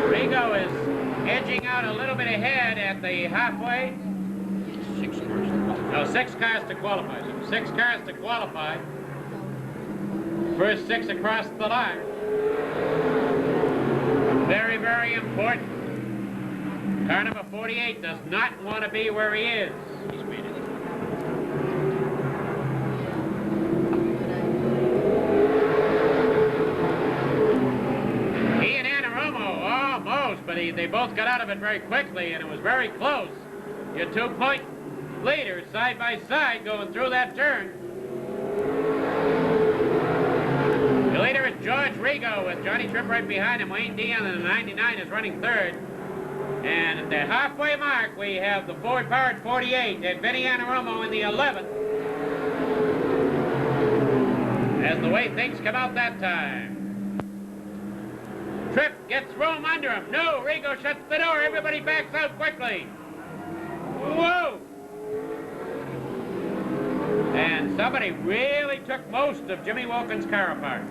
Rigo is edging out a little bit ahead at the halfway. 6 cars. No, 6 cars to qualify. So 6 cars to qualify. First 6 across the line. Very, very important. Car number 48 does not want to be where he is. He's made it. He and Anaromo almost, but they both got out of it very quickly, and it was very close. Your 2-point leaders side by side going through that turn. The leader is George Rigo with Johnny Tripp right behind him. Wayne Dion in the 99 is running third. And at the halfway mark, we have the Ford-powered 48 and Vinny Anaromo in the 11th. As the way things come out that time. Tripp gets room under him. No, Rigo shuts the door. Everybody backs out quickly. Whoa! And somebody really took most of Jimmy Wilkins' car apart.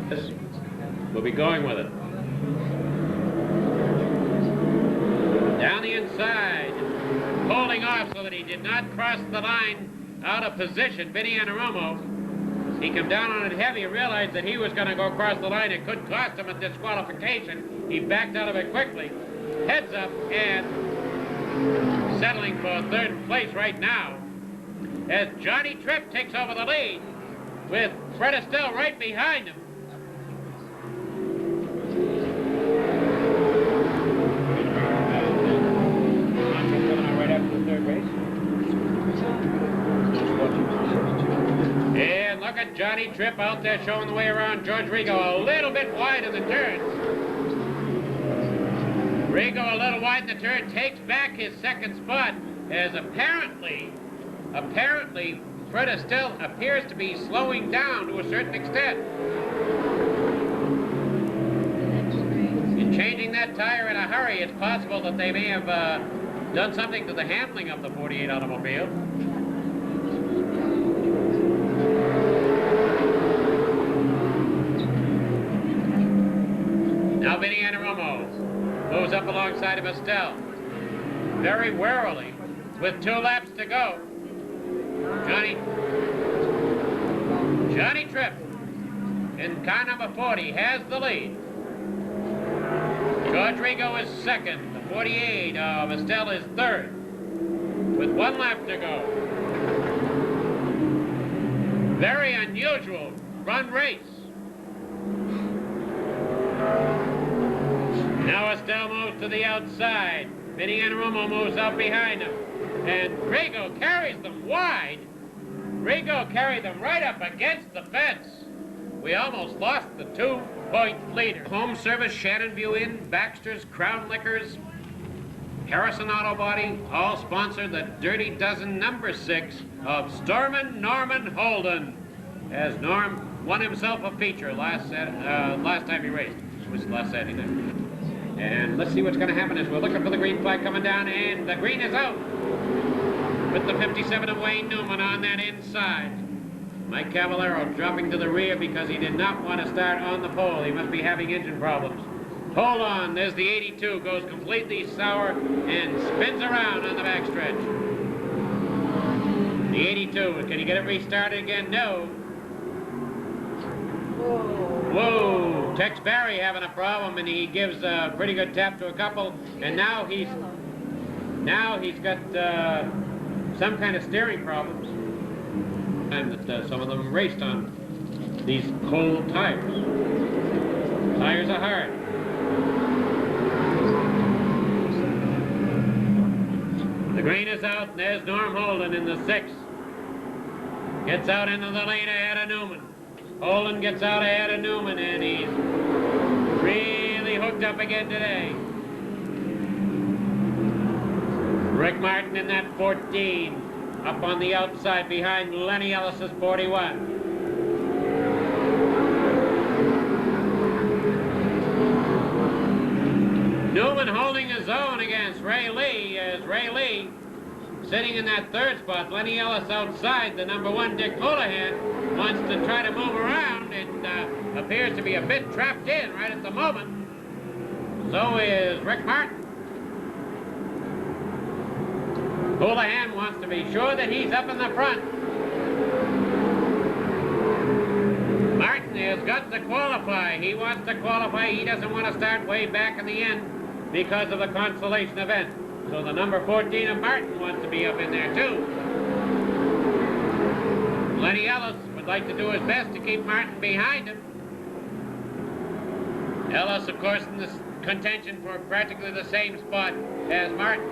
Yes. We'll be going with it. Down the inside, holding off so that he did not cross the line out of position, Vinny Anaromo. He came down on it heavy and realized that he was going to go across the line. It could cost him a disqualification. He backed out of it quickly. Heads up and settling for 3rd place right now as Johnny Tripp takes over the lead with Fred Estelle right behind him. Right after the 3rd race. And look at Johnny Tripp out there showing the way around George Rigo, a little bit wide in the turns. Rigo a little wide in the turn, takes back his 2nd spot as apparently Fred Estelle appears to be slowing down to a certain extent. In changing that tire in a hurry, it's possible that they may have done something to the handling of the 48 automobile. Now Vinny Anaromo moves up alongside of Estelle. Very warily, with 2 laps to go. Johnny Tripp in car number 40 has the lead. George Rigo is 2nd. The 48 of Estelle is 3rd. With 1 lap to go. Very unusual run race. Now Estelle moves to the outside. Vinny Anaromo moves out behind him. And Rigo carries them wide. Rigo carried them right up against the fence. We almost lost the 2-point leader. Home Service, Shannon View Inn, Baxter's, Crown Liquors, Harrison Auto Body, all sponsor the Dirty Dozen number 6 of Stormin' Norman Holden, as Norm won himself a feature last time he raced. It was last Saturday night. And let's see what's going to happen as we're looking for the green flag coming down, and the green is out. With the 57 of Wayne Newman on that inside. Mike Cavallero dropping to the rear because he did not want to start on the pole. He must be having engine problems. Hold on, there's the 82, goes completely sour and spins around on the backstretch. The 82, can he get it restarted again? No. Whoa, Tex Barry having a problem, and he gives a pretty good tap to a couple, and now he's got some kind of steering problems. And that some of them raced on these cold tires. Tires are hard. The green is out, and there's Norm Holden in the 6th. Gets out into the lane ahead of Newman. Holden gets out ahead of Newman, and he's really hooked up again today. Rick Martin in that 14, up on the outside behind Lenny Ellis's 41. Newman holding his own against Ray Lee, as Ray Lee sitting in that 3rd spot. Lenny Ellis outside, the number 1 Dick Houlihan wants to try to move around and appears to be a bit trapped in right at the moment. So is Rick Martin. Houlihan wants to be sure that he's up in the front. Martin has got to qualify. He wants to qualify. He doesn't want to start way back in the end because of the consolation event. So the number 14 of Martin wants to be up in there too. Lenny Ellis would like to do his best to keep Martin behind him. Ellis, of course, in this contention for practically the same spot as Martin.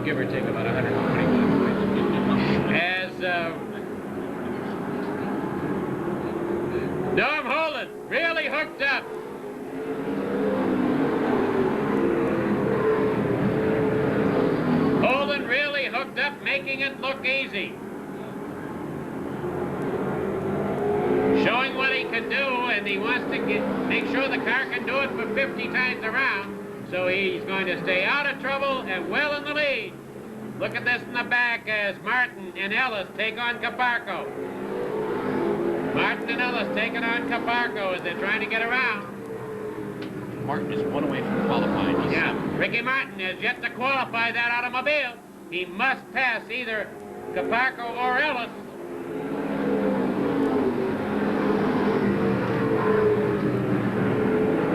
Give or take about 120 points. As Norm Holden really hooked up. Holden really hooked up, making it look easy. Showing what he can do, and he wants to make sure the car can do it for 50 times around. So he's going to stay out of trouble and well in the lead. Look at this in the back as Martin and Ellis take on Caparco. Martin and Ellis taking on Caparco as they're trying to get around. Martin is one away from qualifying. Yeah, Ricky Martin has yet to qualify that automobile. He must pass either Caparco or Ellis.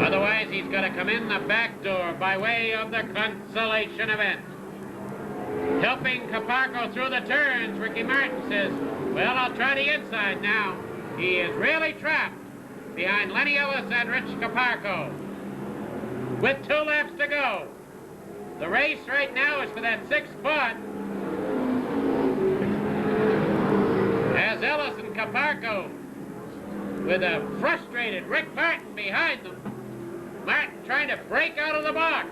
Otherwise, he's going to come in the back door by way of the consolation event. Helping Caparco through the turns, Ricky Martin says, well, I'll try the inside now. He is really trapped behind Lenny Ellis and Rich Caparco. With 2 laps to go. The race right now is for that 6th spot. As Ellis and Caparco, with a frustrated Rick Martin behind them. Martin trying to break out of the box.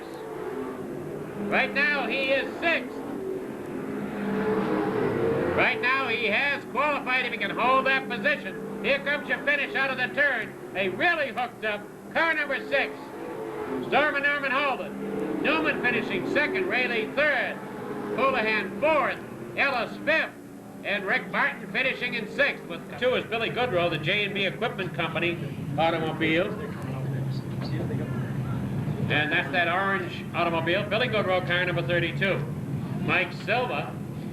Right now he is 6th. Right now he has qualified if he can hold that position. Here comes your finish out of the turn. A really hooked up car number 6. Storm and Norman Holden. Newman finishing 2nd, Rayleigh 3rd. Houlihan 4th, Ellis 5th, and Rick Martin finishing in 6th. With 2 is Billy Goodrow, the J&B Equipment Company automobile. And that's that orange automobile. Billy Goodrow, car number 32. Mike Silva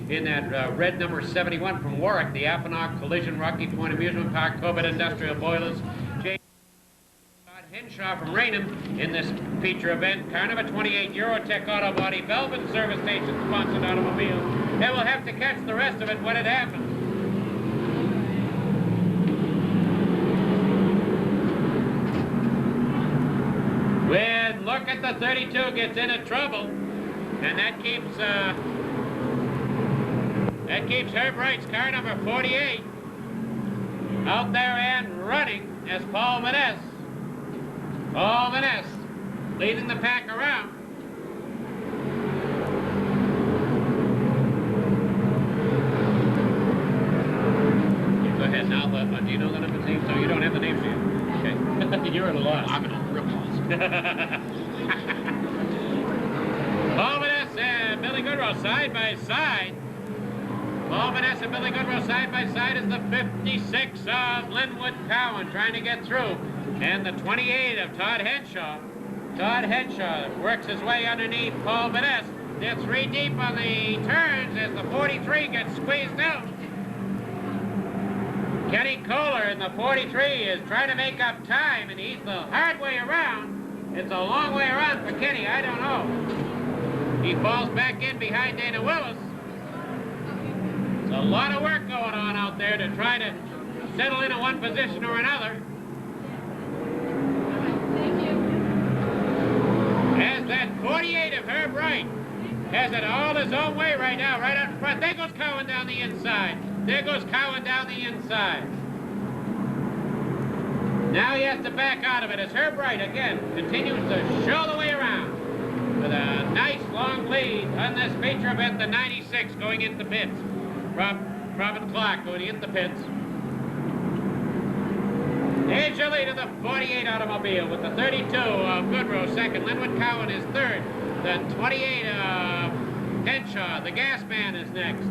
in that red number 71 from Warwick, the Apponaug Collision Rocky Point Amusement Park, Corbett Industrial Boilers. Todd Henshaw from Raynham in this feature event. Car number 28, Eurotech Auto Body, Belvin Service Station sponsored automobile. They will have to catch the rest of it when it happens. When look at the 32 gets into trouble, and that keeps Herb Wright's car number 48 out there and running as Paul Vaness. Paul Vaness leading the pack around. Go ahead now. Do you know the number names? No, you don't have the names yet. Okay. You're at a loss. I'm at a real loss. Paul Vaness and Billy Goodrow side by side. Paul Vaness and Billy Goodrow side by side is the 56 of Linwood Cowan trying to get through. And the 28 of Todd Henshaw. Todd Henshaw works his way underneath Paul Vaness. They're 3 deep on the turns as the 43 gets squeezed out. Kenny Kohler in the 43 is trying to make up time, and he's the hard way around. It's a long way around for Kenny, I don't know. He falls back in behind Dana Willis. There's a lot of work going on out there to try to settle into one position or another. As that 48 of Herb Wright has it all his own way right now, right out in front. There goes Cowan down the inside. There goes Cowan down the inside. Now he has to back out of it as Herb Wright again continues to show the way around with a nice long lead on this feature event, the 96 going into pits. Robin Clark going into pits. Here's your lead of the 48 automobile with the 32 of Goodrow second. Linwood Cowan is third. The 28 of Henshaw, the gas man, is next.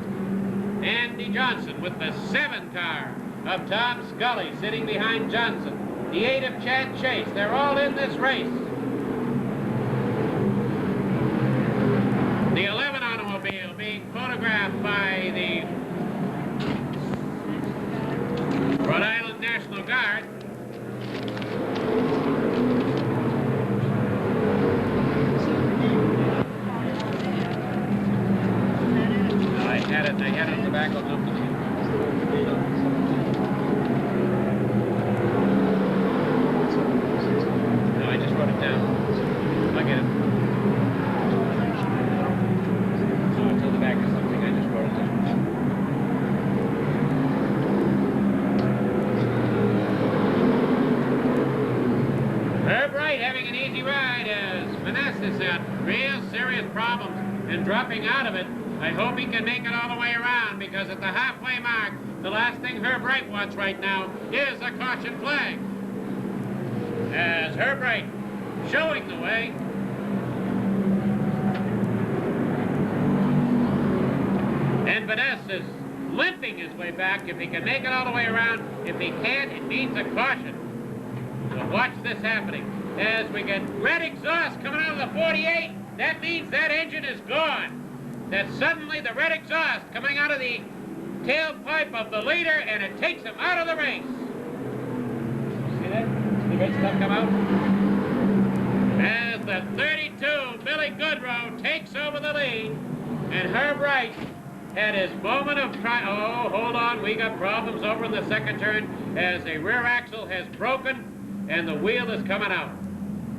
Andy Johnson with the 7 car of Tom Scully sitting behind Johnson. The 8 of Chad Chase. They're all in this race. I had it in the back of the number. No, I just wrote it down. I'll get it. So it's on the back of something, I just wrote it down. Herb Wright having an easy ride as Vanessa's got real serious problems and dropping out of it. I hope he can make it all the way around, because at the halfway mark, the last thing Herb Wright wants right now is a caution flag. As Herb Wright showing the way. And Vanessa is limping his way back. If he can make it all the way around, if he can't, it means a caution. So watch this happening. As we get red exhaust coming out of the 48, that means that engine is gone. That suddenly the red exhaust coming out of the tailpipe of the leader, and it takes him out of the race. See that? The red stuff come out? As the 32, Billy Goodrow, takes over the lead, and Herb Wright had his moment of oh, hold on, we got problems over in the second turn, as the rear axle has broken, and the wheel is coming out.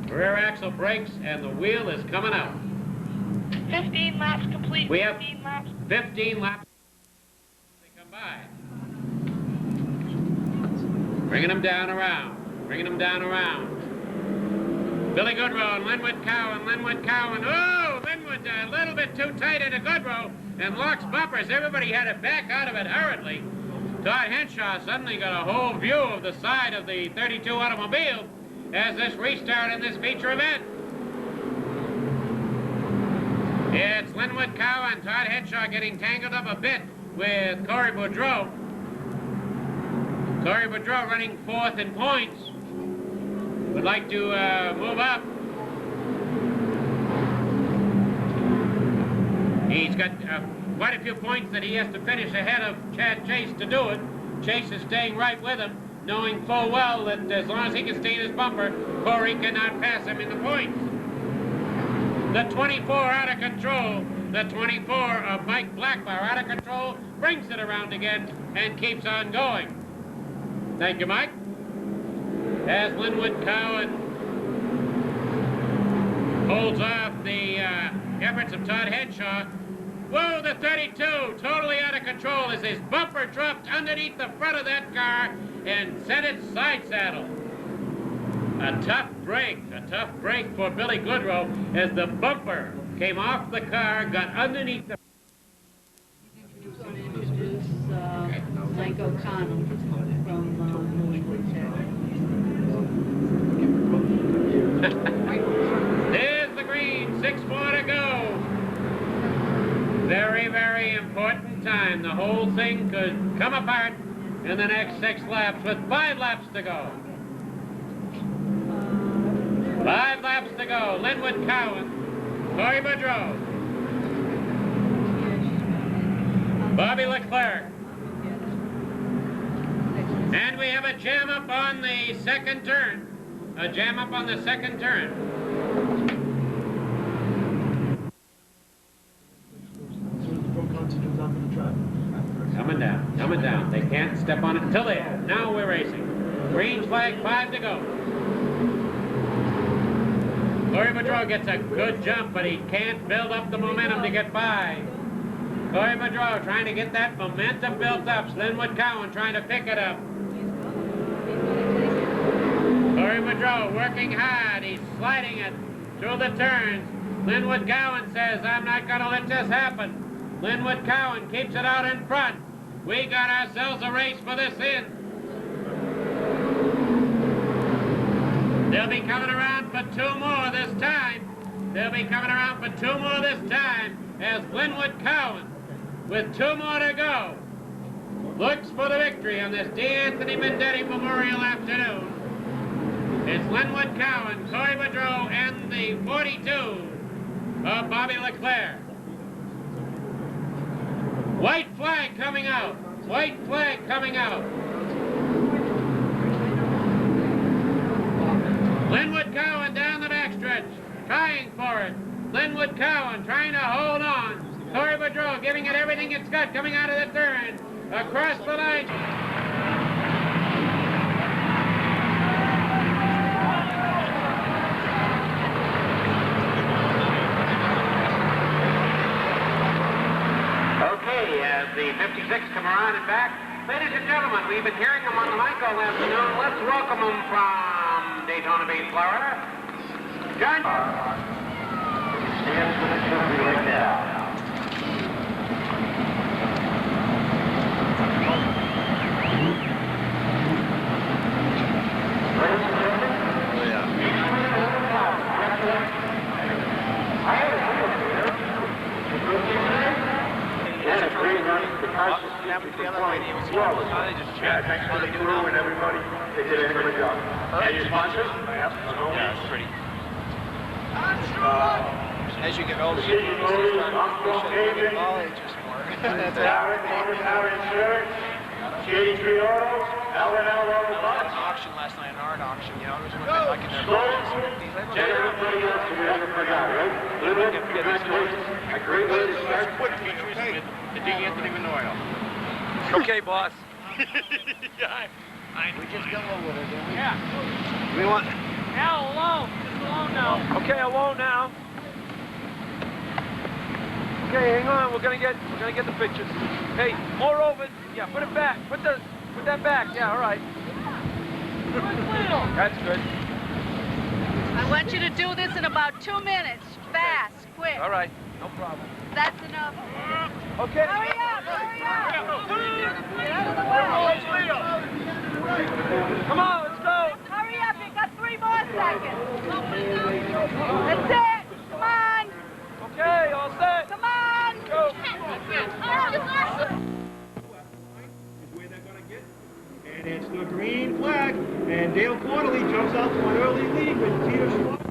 Rear axle breaks, and the wheel is coming out. 15 laps complete. We have 15 laps. 15 laps. They come by. Bringing them down around. Bringing them down around. Billy Goodrow and Linwood Cowan. Linwood Cowan. Oh, Linwood a little bit too tight into Goodrow and locks bumpers. Everybody had to back out of it hurriedly. Todd Henshaw suddenly got a whole view of the side of the 32 automobile as this restart in this feature event. It's Linwood Cowan, Todd Henshaw getting tangled up a bit with Corey Boudreau. Corey Boudreau running fourth in points. Would like to move up. He's got quite a few points that he has to finish ahead of Chad Chase to do it. Chase is staying right with him, knowing full well that as long as he can stay in his bumper, Corey cannot pass him in the points. The 24 out of control. The 24 of Mike Blackbar out of control, brings it around again and keeps on going. Thank you, Mike. As Linwood Cowan holds off the efforts of Todd Henshaw. Whoa, the 32 totally out of control as his bumper dropped underneath the front of that car and sent it side saddle. A tough break for Billy Goodrow as the bumper came off the car, got underneath the... Introduce Mike O'Connell from There's the green, 6 more to go. Very, very important time. The whole thing could come apart in the next 6 laps with 5 laps to go. 5 laps to go. Linwood Cowan, Corey Boudreau, Bobby Leclerc. And we have a jam up on the second turn. A jam up on the second turn. Coming down, coming down. They can't step on it until there. Now we're racing. Green flag, 5 to go. Corey Boudreau gets a good jump, but he can't build up the momentum to get by. Corey Boudreau trying to get that momentum built up. Linwood Cowan trying to pick it up. Corey Boudreau working hard. He's sliding it through the turns. Linwood Cowan says, I'm not going to let this happen. Linwood Cowan keeps it out in front. We got ourselves a race for this end. They'll be coming around for 2 more this time. They'll be coming around for 2 more this time as Linwood Cowan, with 2 more to go, looks for the victory on this D. Anthony Vendetti Memorial afternoon. It's Linwood Cowan, Corey Boudreau, and the 42 of Bobby Leclerc. White flag coming out. White flag coming out. Linwood Cowan down the backstretch, trying for it. Linwood Cowan trying to hold on. Corey Boudreau giving it everything it's got, coming out of the turn, across the line. Okay, as the 56 come around and back, ladies and gentlemen, we've been hearing them on the mic all afternoon. Let's welcome them from Daytona Beach, Florida. John. Stands for the trophy right now. Ladies and gentlemen. Oh, yeah. That's a great run. The cars just keep flying. Thanks for the crew and everybody. They did a great job. And your sponsors? Yeah, it's pretty. As you get older, you appreciate all ages more. That's Insurance, 83 Autos, L&L Auto Box. An auction last night, an art auction, you know, it was one thing like in their Everybody else we never forgot, right? Congratulations. A great way to start. The D. Anthony Memorial. Okay, boss. Yeah, We just go over it, didn't we? yeah. We want... Al, alone. Just alone now. Okay, alone now. Okay, hang on. We're gonna get the pictures. Hey, more over. Yeah, put it back. Put that back. Yeah, all right. That's good. I want you to do this in about 2 minutes. Fast, quick. All right, no problem. That's enough. Okay. Hurry up, hurry up. Get out of the way. Come on, let's go. Hurry up, you got 3 more seconds. That's it. Come on. Okay, all set. Come on. Go. Where they're going to get. And it's the green flag. And Dale Quarterly jumps out to an early lead with Peter Schwartz.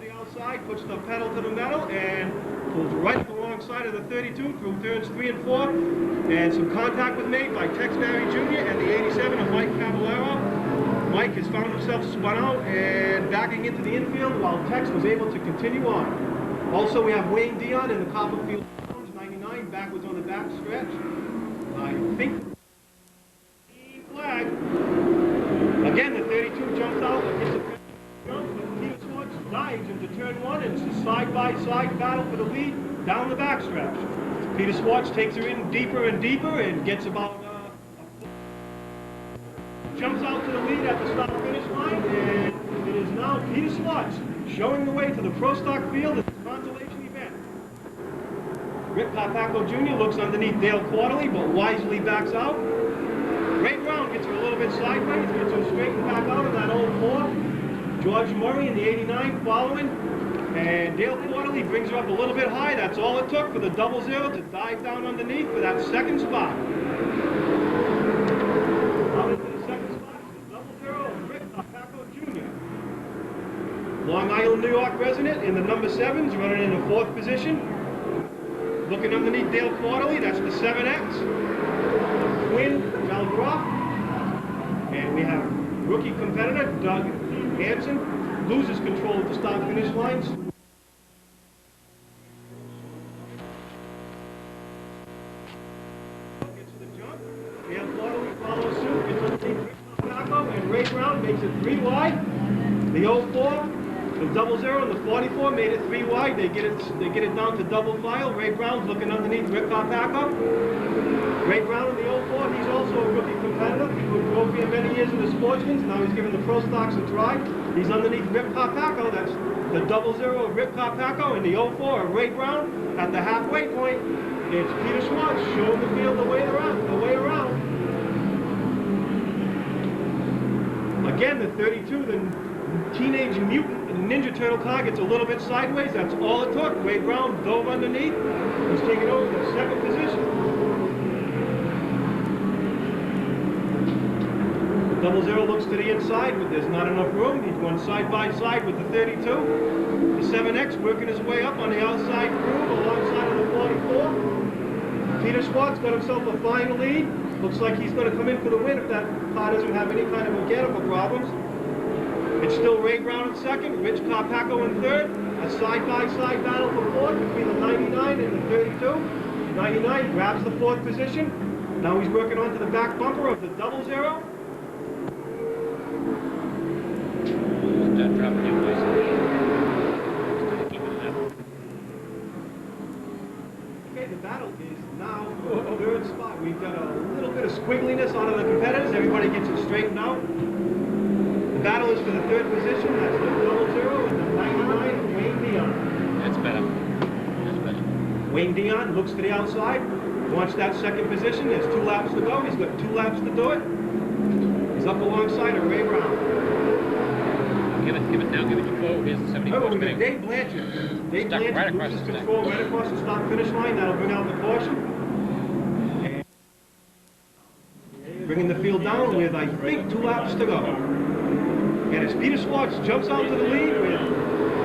The outside puts the pedal to the metal and pulls right alongside of the 32 through turns 3 and 4. And some contact was made by Tex Barry Jr. and the 87 of Mike Caballero. Mike has found himself spun out and backing into the infield while Tex was able to continue on. Also, we have Wayne Dion in the Copperfield 99 backwards on the back stretch. I think flag. Again, the 32 jumps out and gets a jump, but Peter Schwartz dives into turn 1 and it's a side-by-side battle for the lead down the backstretch. Peter Schwartz takes her in deeper and deeper and gets about jumps out to the lead at the start-finish line, and it is now Peter Schwartz showing the way to the Pro Stock field at the consolation event. Rick Papaco Jr. looks underneath Dale Quarterly, but wisely backs out. Ray Brown gets her a little bit sideways, gets her straightened back out in that old 4. George Murray in the 89 following, and Dale Quarterly brings her up a little bit high. That's all it took for the 00 to dive down underneath for that second spot. Long Island, New York resident in the number 7s, running in the 4th position. Looking underneath Dale Quarterly, that's the 7X. Twin, John Groff. And we have rookie competitor, Doug Hansen, loses control of the start-finish lines. Gets to the jump. Dale Quarterly follows suit, gets underneath Paco, and Ray Brown makes it 3 wide. The 04. The 00 and the 44 made it 3 wide. They get it down to double file. Ray Brown's looking underneath Rick Papaco. Ray Brown in the 04, he's also a rookie competitor. He drove here many years in the Sportsman. Now he's giving the Pro Stocks a try. He's underneath Rick Papaco. That's the 00 of Rick Papaco and the 04 of Ray Brown. At the halfway point, it's Peter Schwartz showing the field the way around. Again, the 32, the Teenage Mutant Ninja Turtle car gets a little bit sideways. That's all it took. Ray Brown dove underneath. He's taking over the 2nd position. The 00 looks to the inside, but there's not enough room. He's going side by side with the 32. The 7X working his way up on the outside groove alongside of the 44. Peter Schwartz got himself a fine lead. Looks like he's going to come in for the win if that car doesn't have any kind of mechanical problems. It's still Ray Brown in second, Rich Carpacco in third. A side-by-side battle for fourth between the 99 and the 32. 99 grabs the fourth position. Now he's working onto the back bumper of the 00. Okay, the battle is now third spot. We've got a little bit of squiggliness on the competitors. Everybody gets it straightened out. The battle is for the third position. That's the 00 and the 99, Wayne Dion. That's better. That's better. Wayne Dion looks to the outside, wants that second position. There's 2 laps to go. He's got 2 laps to do it. He's up alongside of Ray Brown. Give it to Bo. Here's the 74 Oh, we got spinning. Dave Blanchard. Dave Stuck right Blanchard across loses the finish. control right across the start-finish line. That'll bring out the caution. And bringing the field down with, I think, 2 laps to go. And as Peter Schwartz jumps out to the lead with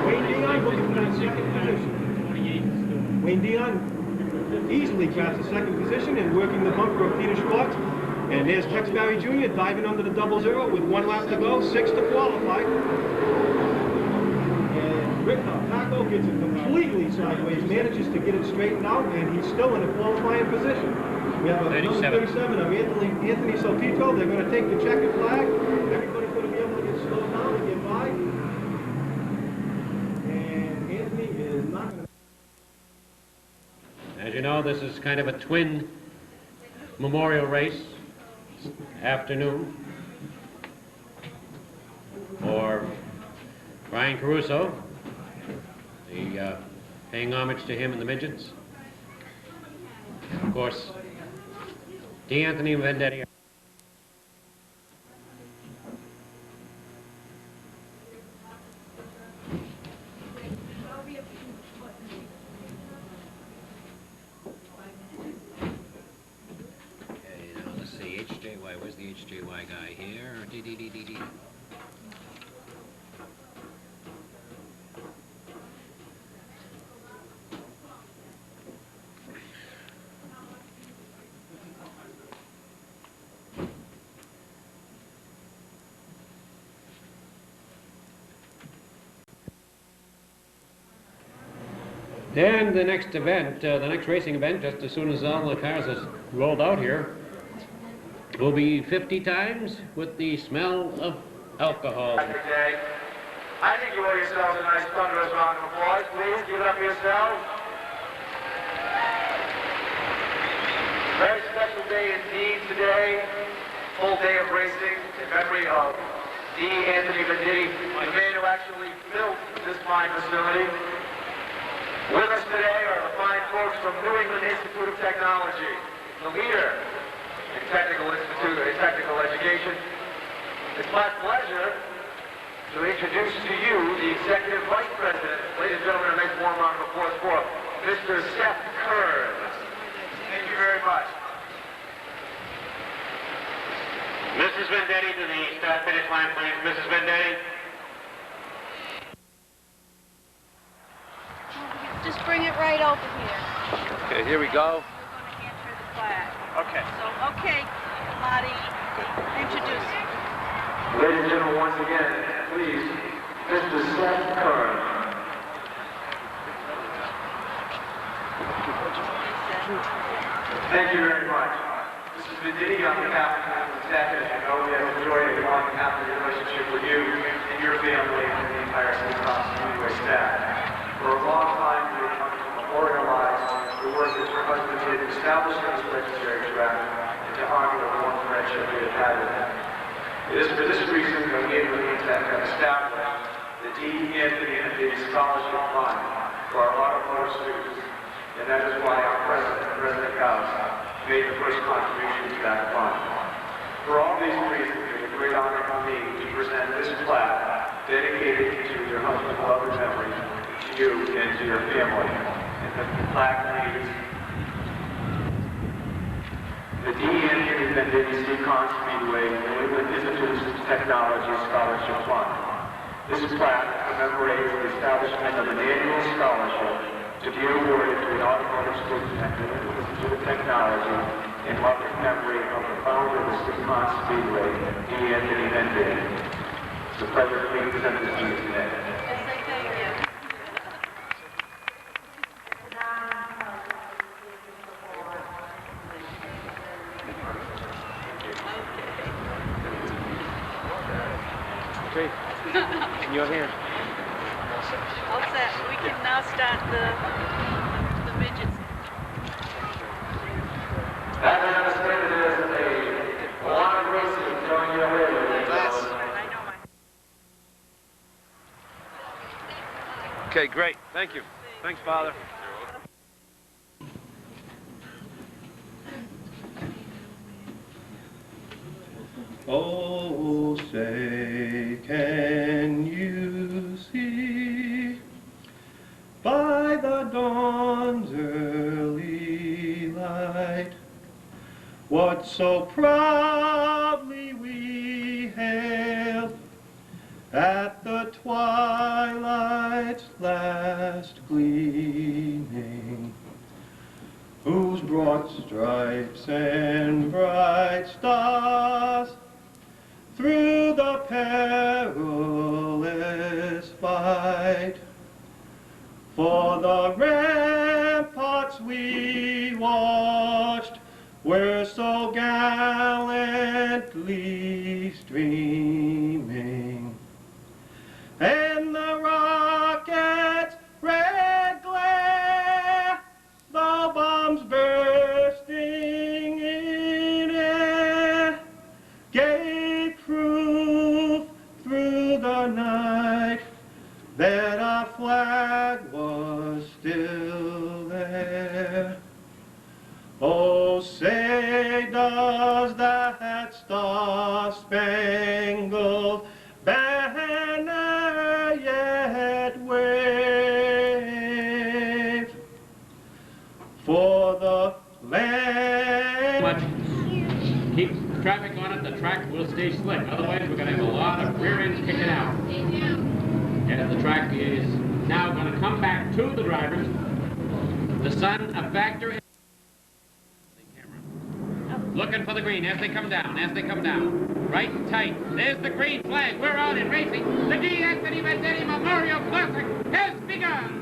Wayne Dion looking for that second position. Wayne Dion easily grabs the second position and working the bumper of Peter Schwartz. And there's Tex Barry Jr. diving under the 00 with 1 lap to go, 6 to qualify. And Rick Paco gets it completely sideways, manages to get it straightened out, and he's still in a qualifying position. We have a 37 of Anthony Saltito. They're going to take the checkered flag. Everybody's going to be able to get slowed down and get by. And Anthony is not going to... As you know, this is kind of a twin memorial race. Afternoon for Brian Caruso, paying homage to him and the Midgets. And of course, D'Anthony and Vendetti. Where's the HJY guy here? D. Then the next event, the next racing event, just as soon as all the cars are rolled out here, will be 50 times with the smell of alcohol. Good day. I think you owe yourselves a nice thunderous round of applause. Please give it up for yourselves. Very special day indeed today. Full day of racing in memory of D. Anthony Vendetti, the man who actually built this fine facility. With us today are the fine folks from New England Institute of Technology, the leader in technical education. It's my pleasure to introduce to you the Executive Vice President. Ladies and gentlemen, a nice warm round of applause for Mr. Seth Kern. Thank you very much. Mrs. Vendetti to the start-finish line, please. Mrs. Vendetti. Just bring it right over here. Okay, here we go. We're going to hand her the flag. Okay. So, okay, Marty, introduce it. Ladies and gentlemen, once again, please, Mr. Seth Kern. Thank you very much. Mrs. Vendetti, on behalf of the staff, as you know, we have enjoyed a long and happy relationship with you and your family and the entire Seekonk Speedway staff. For a long time, we have memorialized the work that your husband did establishing this legendary track and to honor the warm friendship we have had with him. It is for this reason that we at Tech have established the D. Anthony Vendetti Scholarship Fund for our automotive students, and that is why our president, President Gauss, made the first contribution to that fund. For all these reasons, it is a great honor for me to present this plaque dedicated to your husband's love and memory, to you and to your family. And the plaque reads, the D. Anthony Vendetti Seekonk Speedway New England Institute of Technology Scholarship Fund. This plaque commemorates the establishment of an annual scholarship to be awarded to an automotive student at the Institute of Technology in loving memory of the founder of the Seekonk Speedway, D. Anthony Vendetti. The pleasure of being presented to you today. Yes, I thank you. Okay. In your hand. All set. We can now start the midgets. As I understand it, is a lot of racing going your way, ladies and gentlemen. I know my. Okay, great. Thank you. Thanks, Father. Oh, say, can you see by the dawn's early light what so proudly we hailed at the twilight's last gleaming, whose broad stripes and bright stars through the perilous fight for the ramparts we watched were so gallantly streaming, and the rockets' red glare, the bombs bursting in air, gave proof through the night that our flag was still there. Oh, say does that star-spangled banner yet wave for the land? Much. Keep traffic on it, the track will stay slick. Otherwise, we're going to have a lot of rear ends kicking out. And the track is now going to come back to the drivers. The sun, a factor. Looking for the green as they come down, Right and tight. There's the green flag. We're out and racing. The DAV Vendetti Memorial Classic has begun.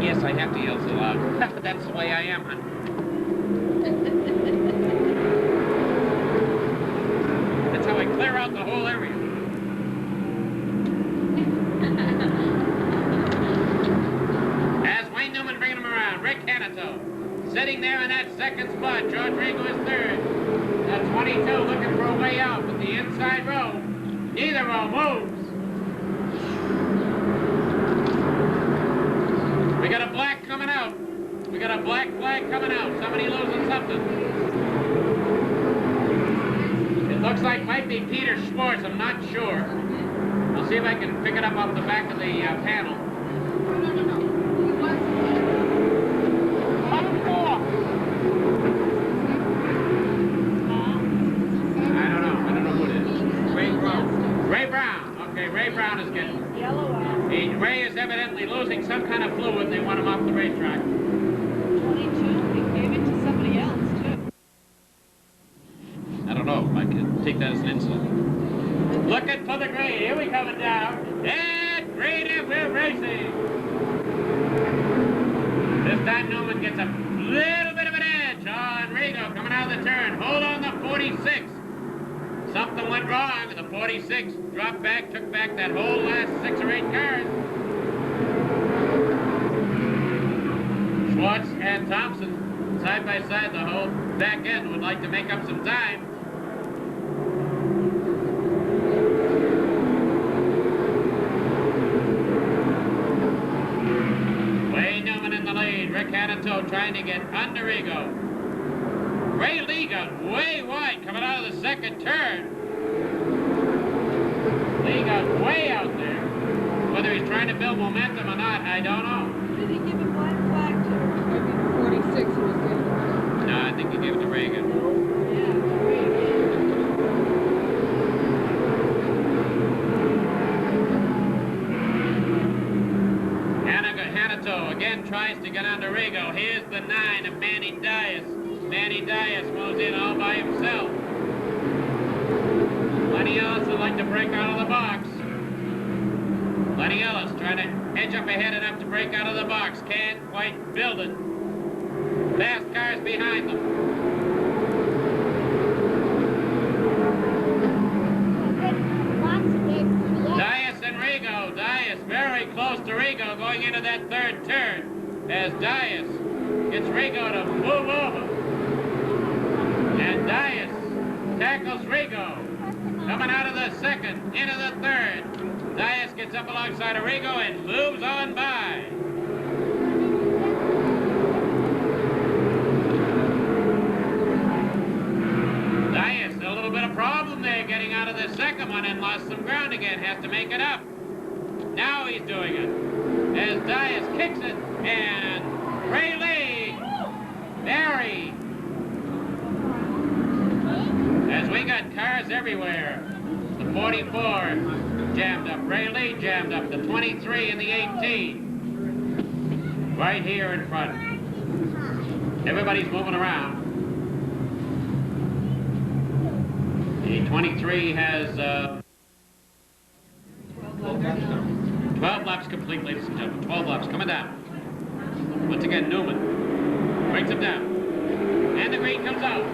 Yes, I have to yell so loud. That's the way I am, hon. That's how I clear out the whole area. As Wayne Newman bringing him around, Rick Hanito sitting there in that second spot. George Ringo is third. That 22 looking for a way out with the inside row. Neither row moves. We got a black coming out. We got a black flag coming out. Somebody losing something. It looks like might be Peter Schwartz. I'm not sure. I'll see if I can pick it up off the back of the panel. I don't know who it is. Ray Brown. Okay, Ray Brown is getting. Yellow out. Ray is evidently losing some kind of fluid. They want him off the racetrack. 22. He gave it to somebody else, too. I don't know. I can take that as an insult. Looking for the green. Here we coming down. And green and we're racing. This time Newman gets a little bit of an edge on Rigo coming out of the turn. Hold on the 46. Something went wrong, and the 46 dropped back, took back that whole last 6 or 8 cars. Schwartz and Thompson, side by side, the whole back end would like to make up some time. Wayne Newman in the lead, Rick Hanito trying to get under Rigo. Ray Lee got way wide coming out of the second turn. Lee got way out there. Whether he's trying to build momentum or not, I don't know. Who did he give a black flag to? Maybe 46 was given. No, I think he gave it to Reagan. Yeah, Reagan. Hanito again tries to get under Rigo. Here's the 9 of Manny Dias. Manny Dias moves in all by himself. Lenny Ellis would like to break out of the box. Lenny Ellis trying to edge up ahead enough to break out of the box. Can't quite build it. Fast cars behind them. Dias and Rigo. Dias very close to Rigo going into that third turn as Dias gets Rigo to move over. And Dias tackles Rigo. Coming out of the second, into the third. Dias gets up alongside of Rigo and moves on by. Dias, a little bit of problem there getting out of the second one and lost some ground again. Has to make it up. Now he's doing it. As Dias kicks it and Ray Lee, Barry. As we got cars everywhere. The 44 jammed up. Ray Lee jammed up. The 23 and the 18. Right here in front. Everybody's moving around. The 23 has 12 laps complete, ladies and gentlemen. 12 laps coming down. Once again, Newman brings him down. And the green comes out.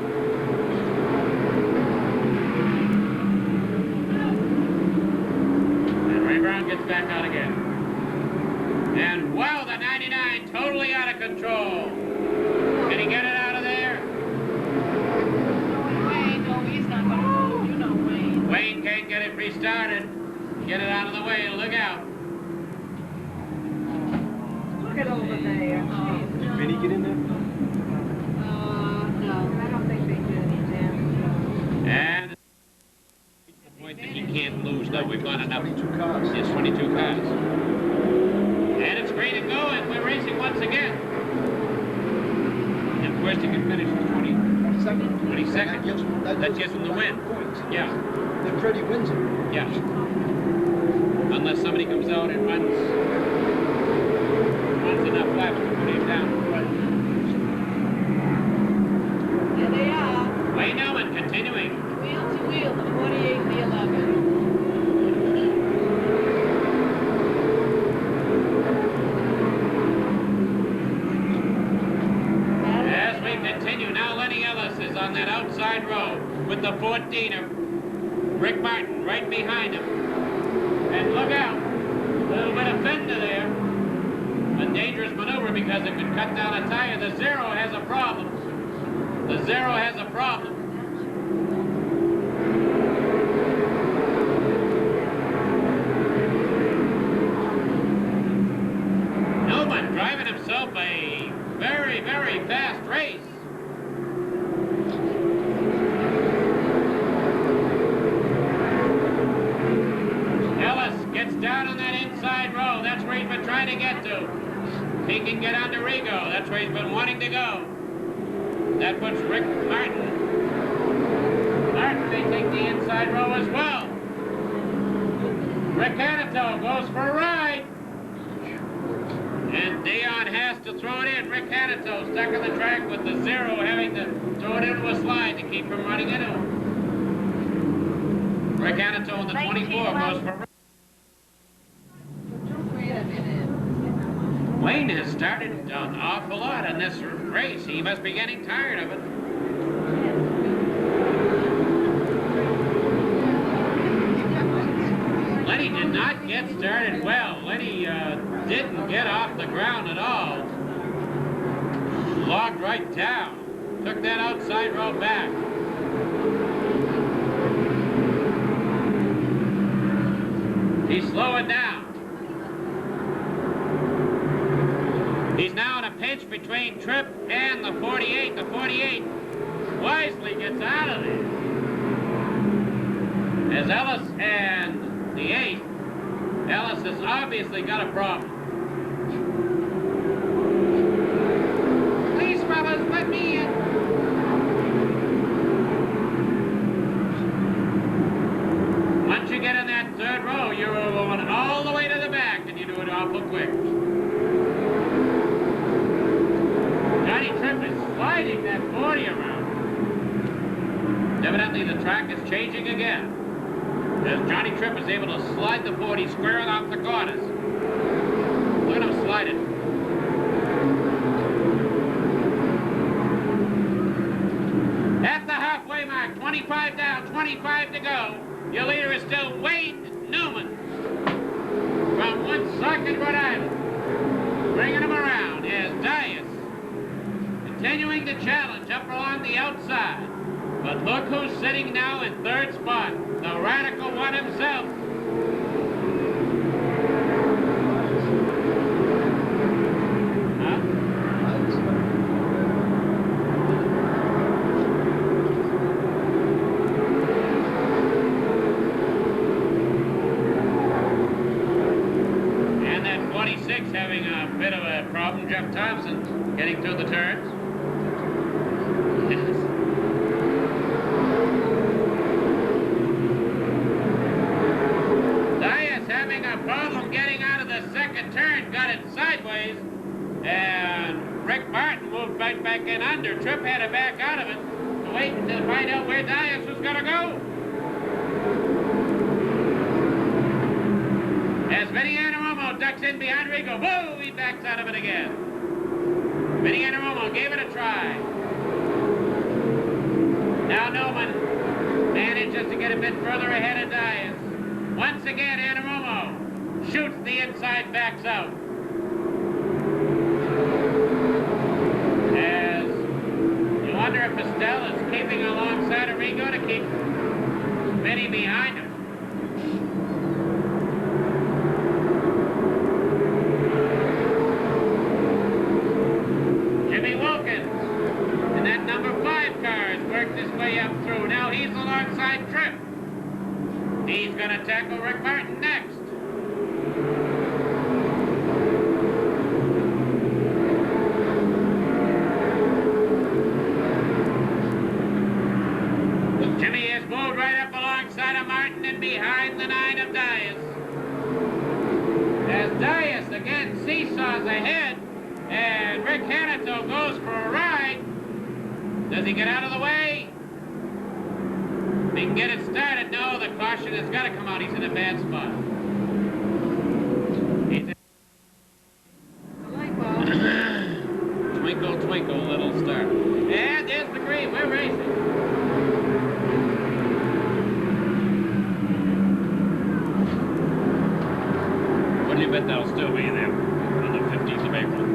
Brown gets back out again. And wow, the 99 totally out of control. Can he get it out of there? Wayne, no, he's not going to move. You know Wayne. Wayne can't get it restarted. Get it out of the way. Look out. Look at over there. Did Vinny get in there? No, I don't think they did. And that he can't lose. No, we've gone enough. 22 cars. Yes, 22 cars. And it's green and going. We're racing once again. And of course, you can finish the 22nd. 22nd. That gives him the win. Points. Yeah. Then Freddie wins it. Yeah. Unless somebody comes out and runs enough laps to put him down. Here they are. Wayne Newman continuing. Wheel to wheel, the 48 and the 11. As we continue, now Lenny Ellis is on that outside row with the 14er. Rick Martin right behind him. And look out, a little bit of fender there. A dangerous maneuver because it could cut down a tire. The Zero has a problem. The Zero has a problem. Newman driving himself a very, very fast race. Ellis gets down on that inside row. That's where he's been trying to get to. He can get on to Rigo. That's where he's been wanting to go. That puts Rick Martin. Martin may take the inside row as well. Rick Hanito goes for a ride. And Dion has to throw it in. Rick Hanito stuck on the track with the Zero having to throw it into a slide to keep from running into him. Rick Hanito on the 24 goes for a ride. Wayne has started an awful lot in this race. He must be getting tired of it. Lenny did not get started well. Lenny didn't get off the ground at all. Logged right down. Took that outside row back. He's slowing down. He's now in a pinch between Tripp and the 48. The 48 wisely gets out of there. As Ellis and the 8, Ellis has obviously got a problem. Please, brothers, let me in. Once you get in that third row, you're going all the way to the back, and you do it awful quick. Johnny Tripp is sliding that 40 around. Evidently the track is changing again. As Johnny Tripp is able to slide the 40 square off the corners. Look at him slide it. At the halfway mark, 25 down, 25 to go. Your leader is still Wayne Newman from Woonsocket, Rhode Island. Bringing him around as Dias continuing to challenge up along the outside. But look who's sitting now in third spot, the Radical One himself. And that 46 having a bit of a problem, Jeff Thompson getting through the turns. Having a problem getting out of the second turn, got it sideways, and Rick Martin moved right back in under. Tripp had to back out of it to wait to find out where Dias was going to go. As Vinny Anaromo ducks in behind Rico, whoa, he backs out of it again. Vinny Anaromo gave it a try. Now Newman manages to get a bit further ahead of Dias. Once again, Anaromo shoots the inside, backs out. As you wonder if Estelle is keeping alongside Arrigo to keep Vinny behind him. Jimmy Wilkins in that number 5 car has worked his way up through. Now he's alongside Tripp. He's going to tackle Rick Martin next. Jimmy has moved right up alongside of Martin and behind the 9 of Dias. As Dias again seesaws ahead and Rick Hanito goes for a ride. Does he get out of the way? He can get it started. No, the caution has got to come out. He's in a bad spot. He's in twinkle, twinkle, little star. And there's the green. We're racing. What do you bet that'll still be there on the 15th of April?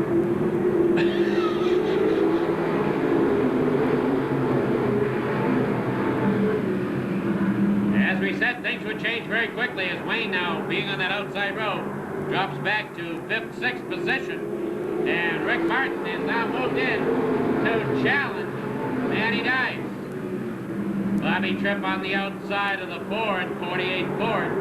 As we said, things would change very quickly as Wayne, now being on that outside row, drops back to 5th, 6th position. And Rick Martin is now moved in to challenge Manny Dice. Bobby Tripp on the outside of the Ford, 48 Ford.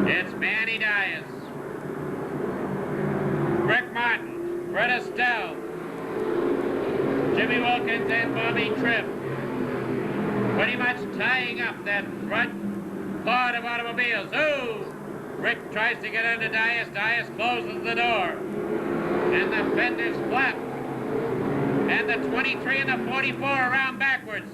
It's Manny Dias, Rick Martin, Fred Estelle, Jimmy Wilkins, and Bobby Tripp. Pretty much tying up that front part of automobiles. Ooh! Rick tries to get under Dias. Dias closes the door. And the fenders flap. And the 23 and the 44 around backwards.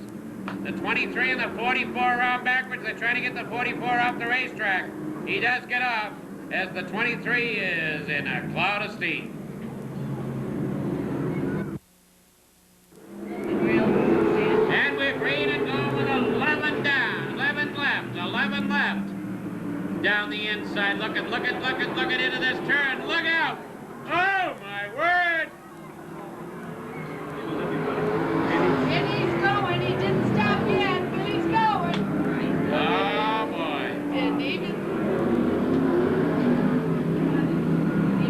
The 23 and the 44 around backwards. They're trying to get the 44 off the racetrack. He does get off as the 23 is in a cloud of steam. And we're green and going with 11 down, 11 left, 11 left. Down the inside, looking into this turn. Look out! Oh my word! And he's going. He didn't stop yet, but he's going. Oh boy! And even he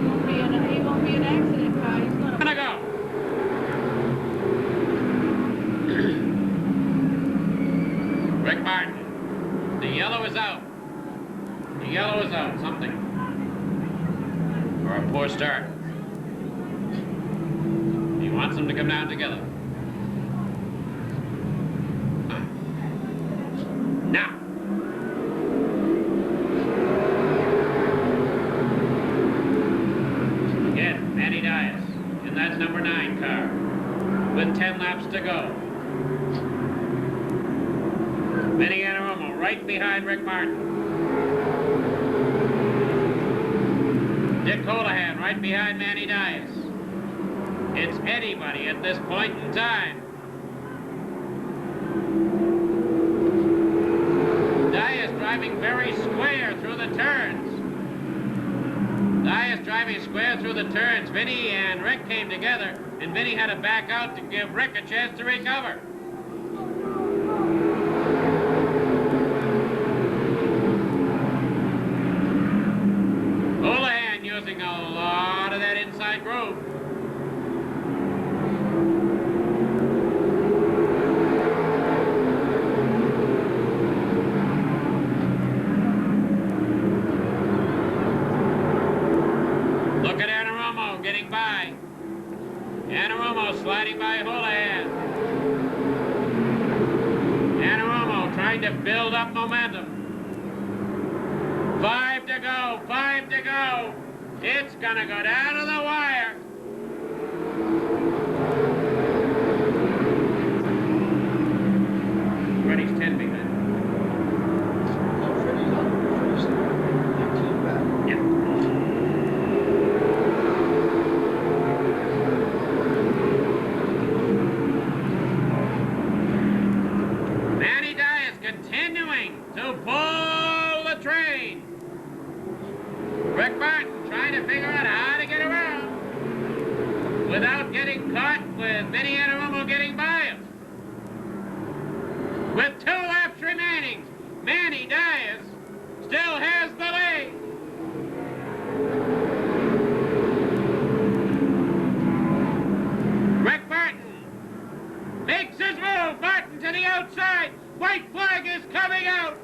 won't be an accident car. He's gonna go. Rick Martin. The yellow is out. The yellow is out. Something. Or a poor start. He wants them to come down together. Now. ProNyne car with 10 laps to go. Vinny Anarumo right behind Rick Martin. Dick Holohan right behind Manny Dias. It's anybody at this point in time. Dias driving very square through the turns. Dias driving square through the turns. Vinny and Rick came together, and Vinny had to back out to give Rick a chance to recover. Holohan using a lot of that inside groove. Look at Anarumo getting by. Anarumo sliding by Holohan. Anarumo trying to build up momentum. 5 to go, 5 to go. It's gonna go down to the wire. Freddie's 10 behind. Yeah. Manny Dias continuing to pull the train. Rick Martin trying to figure out how to get around without getting caught with Vinny Anarumo getting by him. With 2 laps remaining, Manny Dias still has the lead. Rick Martin makes his move. Martin to the outside. White flag is coming out.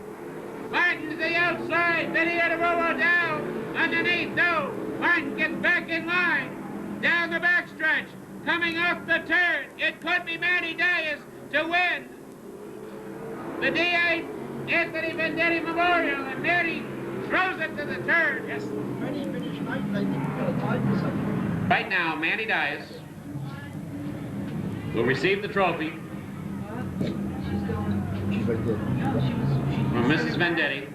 Martin to the outside. Vinny Anarumo down. Underneath, though, Martin gets back in line. Down the backstretch, coming off the turn. It could be Manny Dias to win the DA Anthony Vendetti Memorial, and Manny throws it to the turn. Yes. Right now, Manny Dias will receive the trophy from Mrs. Vendetti.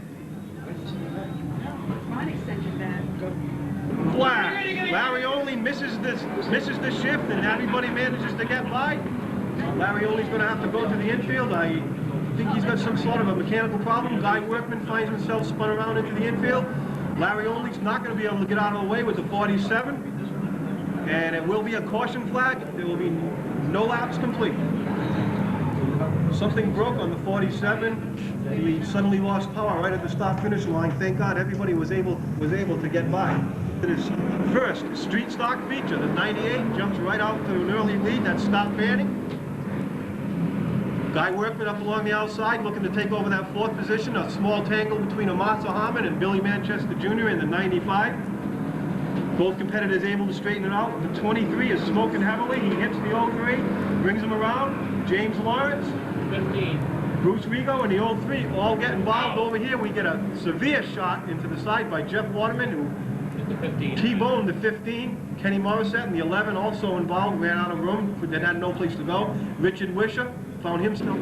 Flag. Larry only misses the shift, and everybody manages to get by. Larry only's going to have to go to the infield. I think he's got some sort of a mechanical problem. Guy Workman finds himself spun around into the infield. Larry only's not going to be able to get out of the way with the 47, and it will be a caution flag. There will be no laps complete. Something broke on the 47. He suddenly lost power right at the start-finish line. Thank God everybody was able to get by. It is first street stock feature. The 98 jumps right out to an early lead. That's Scott Fanning. Guy Workman up along the outside looking to take over that 4th position. A small tangle between Amasa Harmon and Billy Manchester Jr. in the 95. Both competitors able to straighten it out. The 23 is smoking heavily. He hits the 03, brings him around. James Lawrence, 15. Bruce Rigo, and the 03 all get involved. Over here we get a severe shot into the side by Jeff Waterman, who T-boned the 15. Kenny Morissette and the 11 also involved, ran out of room, that had no place to go. Richard Wisher found himself.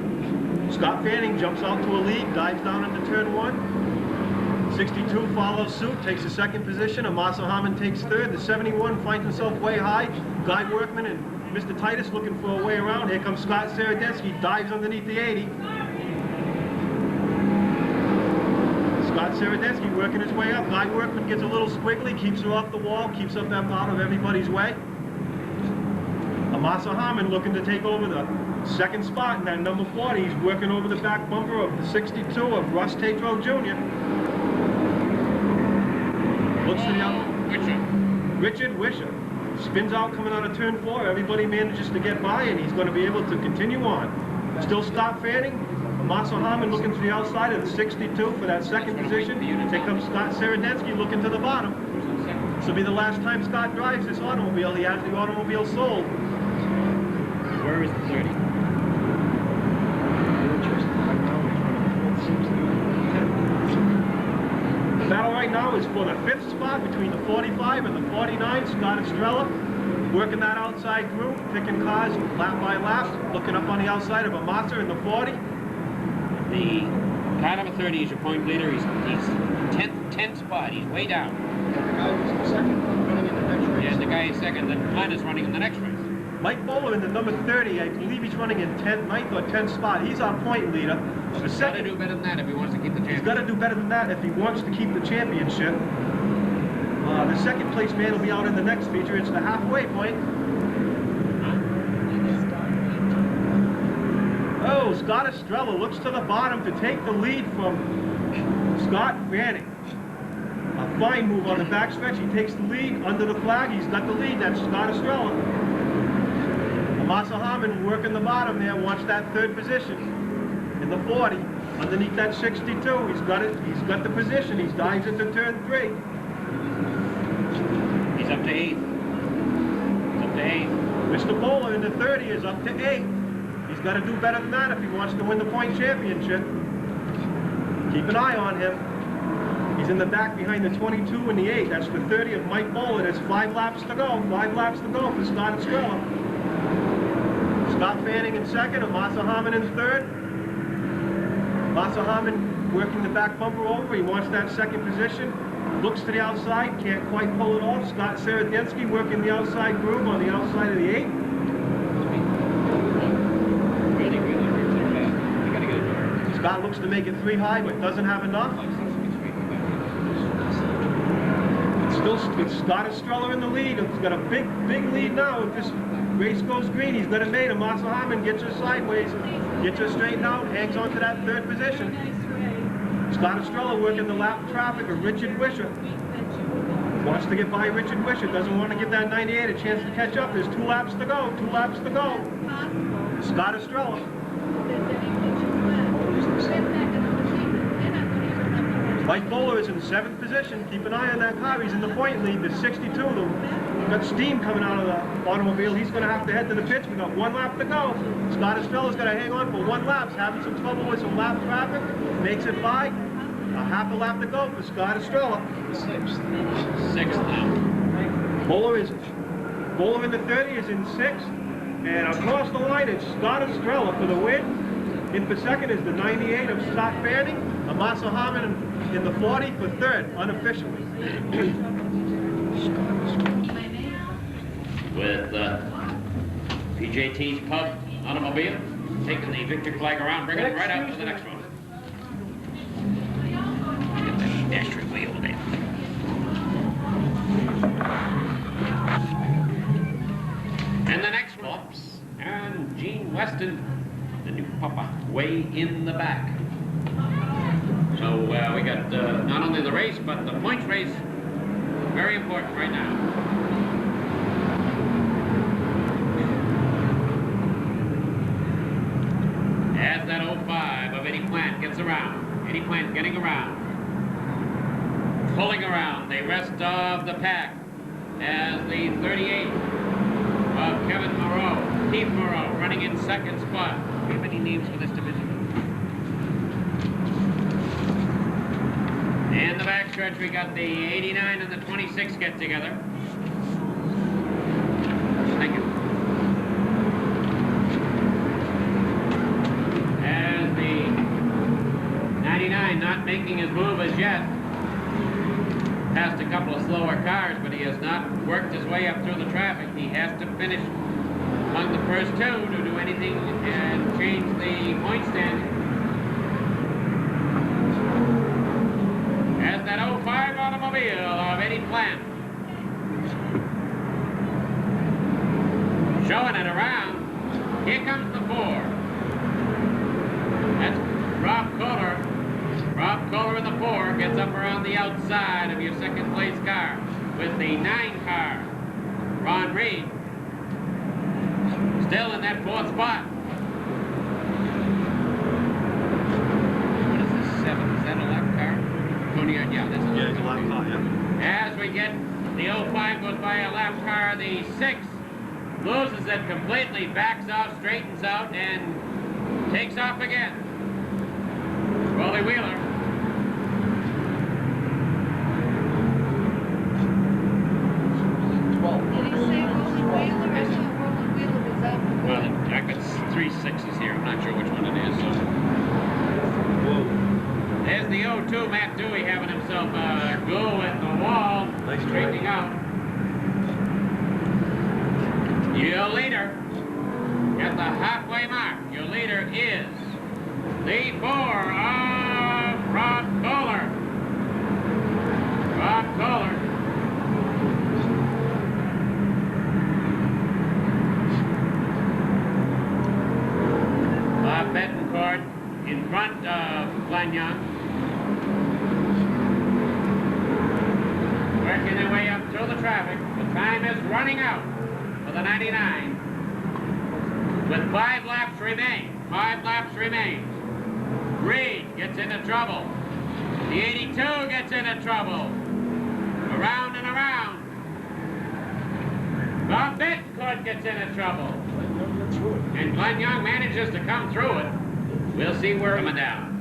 Scott Fanning jumps out to a lead, dives down into turn 1. 62 follows suit, takes the 2nd position. Amasa Harmon takes 3rd. The 71 finds himself way high. Guy Workman and Mr. Titus looking for a way around. Here comes Scott Saradetsky, dives underneath the 80. Scott Saradetsky working his way up. Guy Workman gets a little squiggly, keeps her off the wall, keeps up that out of everybody's way. Amasa Harmon looking to take over the 2nd spot in that number 40. He's working over the back bumper of the 62 of Russ Tatro Jr. Looks to the out. Richard Wisher spins out coming out of turn 4. Everybody manages to get by, and he's going to be able to continue on. Still Scott Fanning. Amasa Harmon looking to the outside of the 62 for that 2nd position. Here comes Scott Saradetsky looking to the bottom. This will be the last time Scott drives this automobile. He has the automobile sold. Where is the 30? The battle right now is for the 5th spot between the 45 and the 49. Scott Estrella working that outside group, picking cars lap by lap, looking up on the outside of a Mazda in the 40. The car number 30 is your point leader. He's 10th spot. He's way down. Yeah, the guy is second. The Glenn is running in the next race. Mike Bowler in the number 30, I believe he's running in 9th or 10th spot. He's our point leader. He's got to do better than that if he wants to keep the championship. He's got to do better than that if he wants to keep the championship. The second place man will be out in the next feature. It's the halfway point. Oh, Scott Estrella looks to the bottom to take the lead from Scott Fanning. A fine move on the backstretch. He takes the lead under the flag. He's got the lead. That's Scott Estrella. Amasa Harmon working the bottom there. Watch that third position in the 40. Underneath that 62. He's got it. He's got the position. He's dives into turn 3. He's up to 8th. He's up to 8th. Mr. Bowler in the 30 is up to 8th. He's got to do better than that if he wants to win the point championship. Keep an eye on him. He's in the back behind the 22 and the 8. That's the 30 of Mike Bowler. There's 5 laps to go. 5 laps to go for Scott Estrella. Scott Fanning in second, Amasa Harmon in third. Amasa Harmon working the back bumper over. He wants that second position. Looks to the outside, can't quite pull it off. Scott Saradensky working the outside groove on the outside of the 8. Scott looks to make it 3 high, but doesn't have enough. It's Scott Estrella in the lead. He's got a big lead now. If this race goes green, he's going to make it. Amasa Harmon gets her sideways, gets her straightened out, hangs on to that third position. Scott Estrella working the lap of traffic of Richard Wisher. Wants to get by Richard Wisher. Doesn't want to give that 98 a chance to catch up. There's 2 laps to go. 2 laps to go. Scott Estrella. Mike Bowler is in 7th position. Keep an eye on that car. He's in the point lead. The 62. We've got steam coming out of the automobile. He's going to have to head to the pits. We've got 1 lap to go. Scott Estrella's going to hang on for 1 lap. He's having some trouble with some lap traffic. Makes it by. A half a lap to go for Scott Estrella. 6th now. Bowler in the 30 is in 6th. And across the line, it's Scott Estrella for the win. In for second is the 98 of Scott Fanning. Amasa Harmon in the 40 for third, unofficially. With PJT's Pub Automobile, taking the victory flag around, bringing it right out to the next one. Get that pedestrian wheel there. And the next one, and Gene Weston, the new papa, way in the back. So we got not only the race, but the points race, very important right now. As that 05 of Eddie Plant gets around, Eddie Plant getting around, pulling around the rest of the pack, as the 38 of Kevin Moreau, Keith Moreau, running in 2nd spot. Do you have any names for this division? In the backstretch, we got the 89 and the 26 get together. Thank you. As the 99 not making his move as yet. Passed a couple of slower cars, but he has not worked his way up through the traffic. He has to finish among the first 2 to do anything and change the point standing. As that 05 automobile of Eddie Plant showing it around. Here comes the 4. That's Rob Kohler. Rob Kohler in the 4 gets up around the outside of your 2nd place car with the 9 car. Ron Reed still in that 4th spot. What is this, 7? Is that a lap car? Yeah, this is it's a lap car, yeah. As we get the 05 goes by a lap car, the 6 loses it completely, backs off, straightens out, and takes off again. Wally Wheeler. Did he say Wally Wheeler? 2, Matt Dewey having himself a go at the wall, straightening out. Your leader at the halfway mark. Your leader is the 4 of Rob Kohler. Rob Kohler. Bob Betancourt in front of Glenn Young. Working their way up through the traffic. The time is running out for the 99. With 5 laps remain. 5 laps remain. Reed gets into trouble. The 82 gets into trouble. Around and around. Bob Betancourt gets into trouble. And Glenn Young manages to come through it. We'll see where coming down.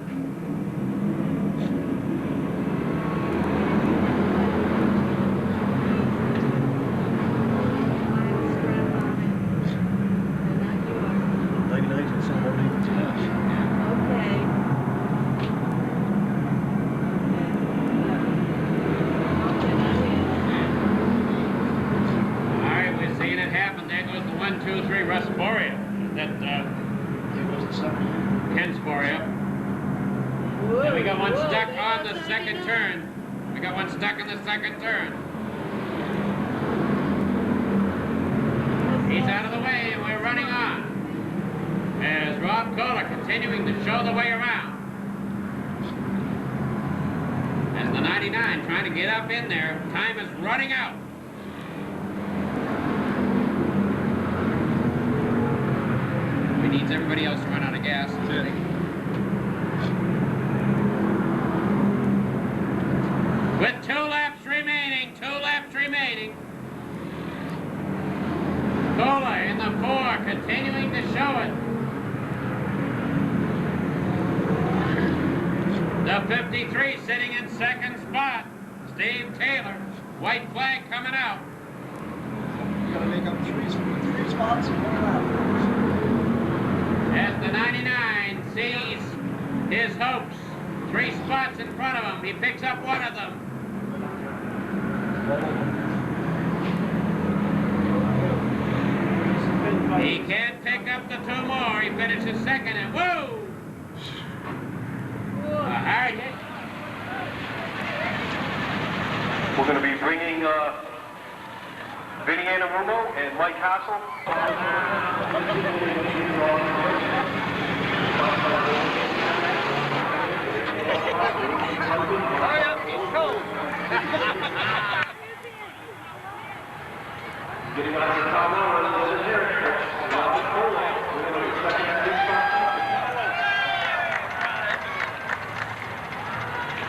Stuck in the second turn. He's out of the way and we're running on. As Rob Kohler continuing to show the way around. As the 99 trying to get up in there. Time is running out. We need everybody else to run out of gas. With 2 laps remaining, 2 laps remaining. Kohler in the 4, continuing to show it. The 53 sitting in second spot, Steve Taylor. White flag coming out. You gotta make up 3 spots in 1 lap. As the 99 sees his hopes, 3 spots in front of him, he picks up 1 of them. He can't pick up the 2 more. He finishes second and whoa! A hard hit. We're going to be bringing Vinny Anarumo and Mike Hassel. Hurry up, he's cold. Getting on the top now, running the here.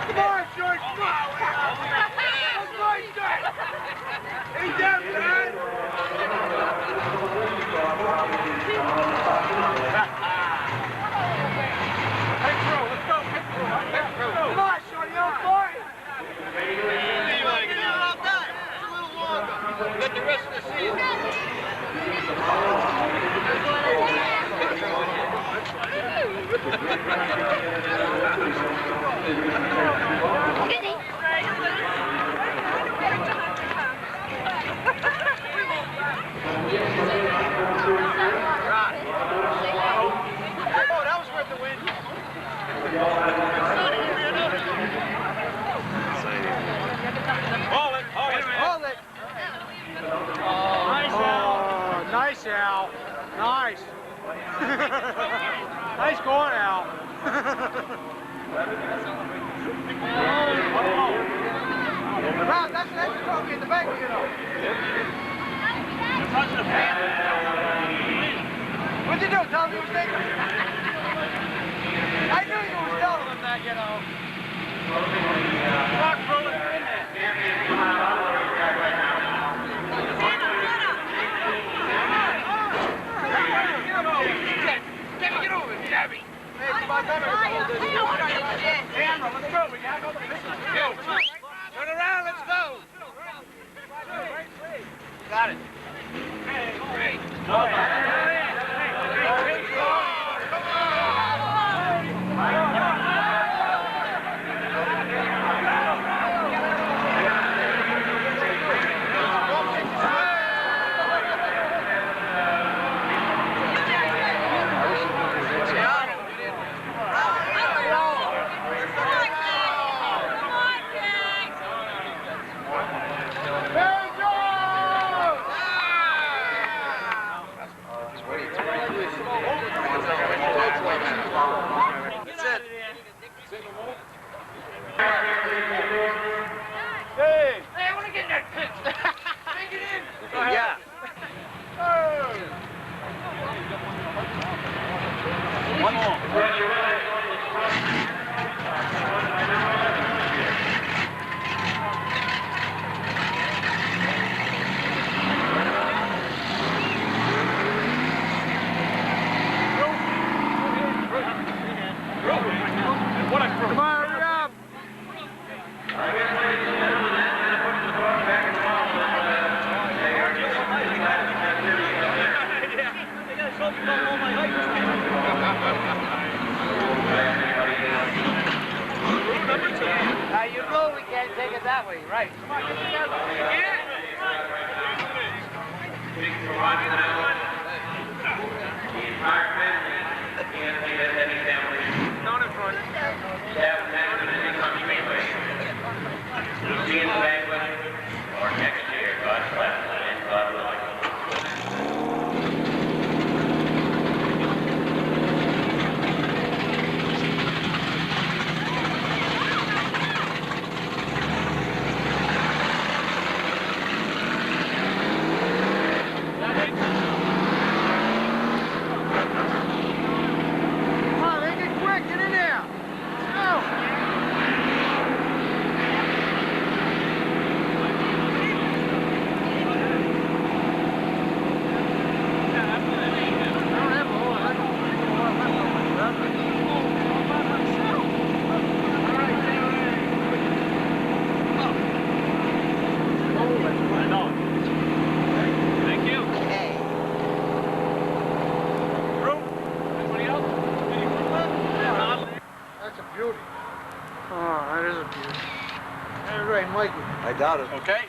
Come on, George, come on. Let's go, he's down, man. Hey, bro, let's go. Come on, Shorty, on board. Get the rest of the season. Oh, that was worth the win. Hold it, hold it, hold it. Oh, nice, Al. Nice. Nice going, Al. Wow, that's an extra trophy in the bank, you know. Touching the pan. What'd you do? Tell me you was thinking? I knew you was telling him that, you know. Rock, roll it, in there. Get over it, Debbie. Hey, it's about time. Camera, let's go. We got all the pictures. Go. Turn around, let's go. Got it. Great. That's it. Hey! Hey, I want to get in that pit. Take it in. Yeah. One more. Come on, hurry up! You know we can't take it that way, right? Come on, get together. Down in front. See you in the banquet or next year, God bless and God willing. Come on, make it quick, get in there. Let's go. Thank you. Room? Anybody else? That's a beauty. Oh, that is a beauty. That's right, Mikey. I doubt it. Okay.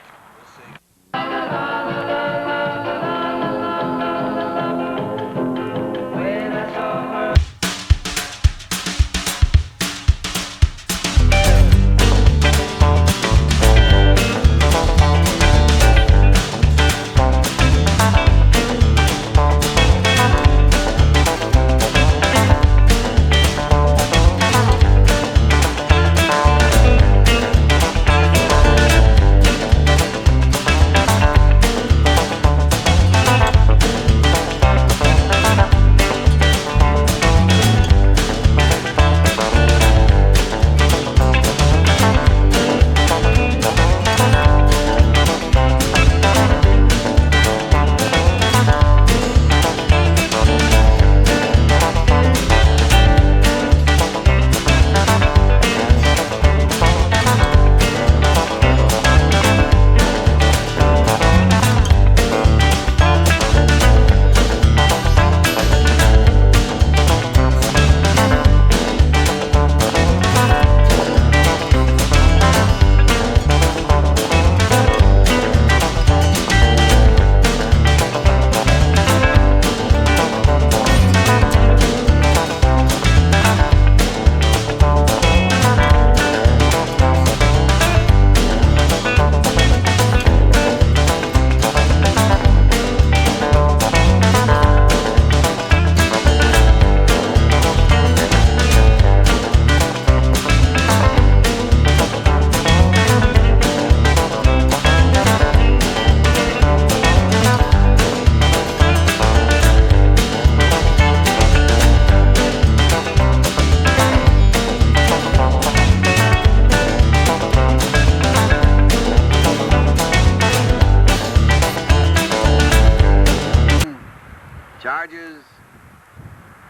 Chargers,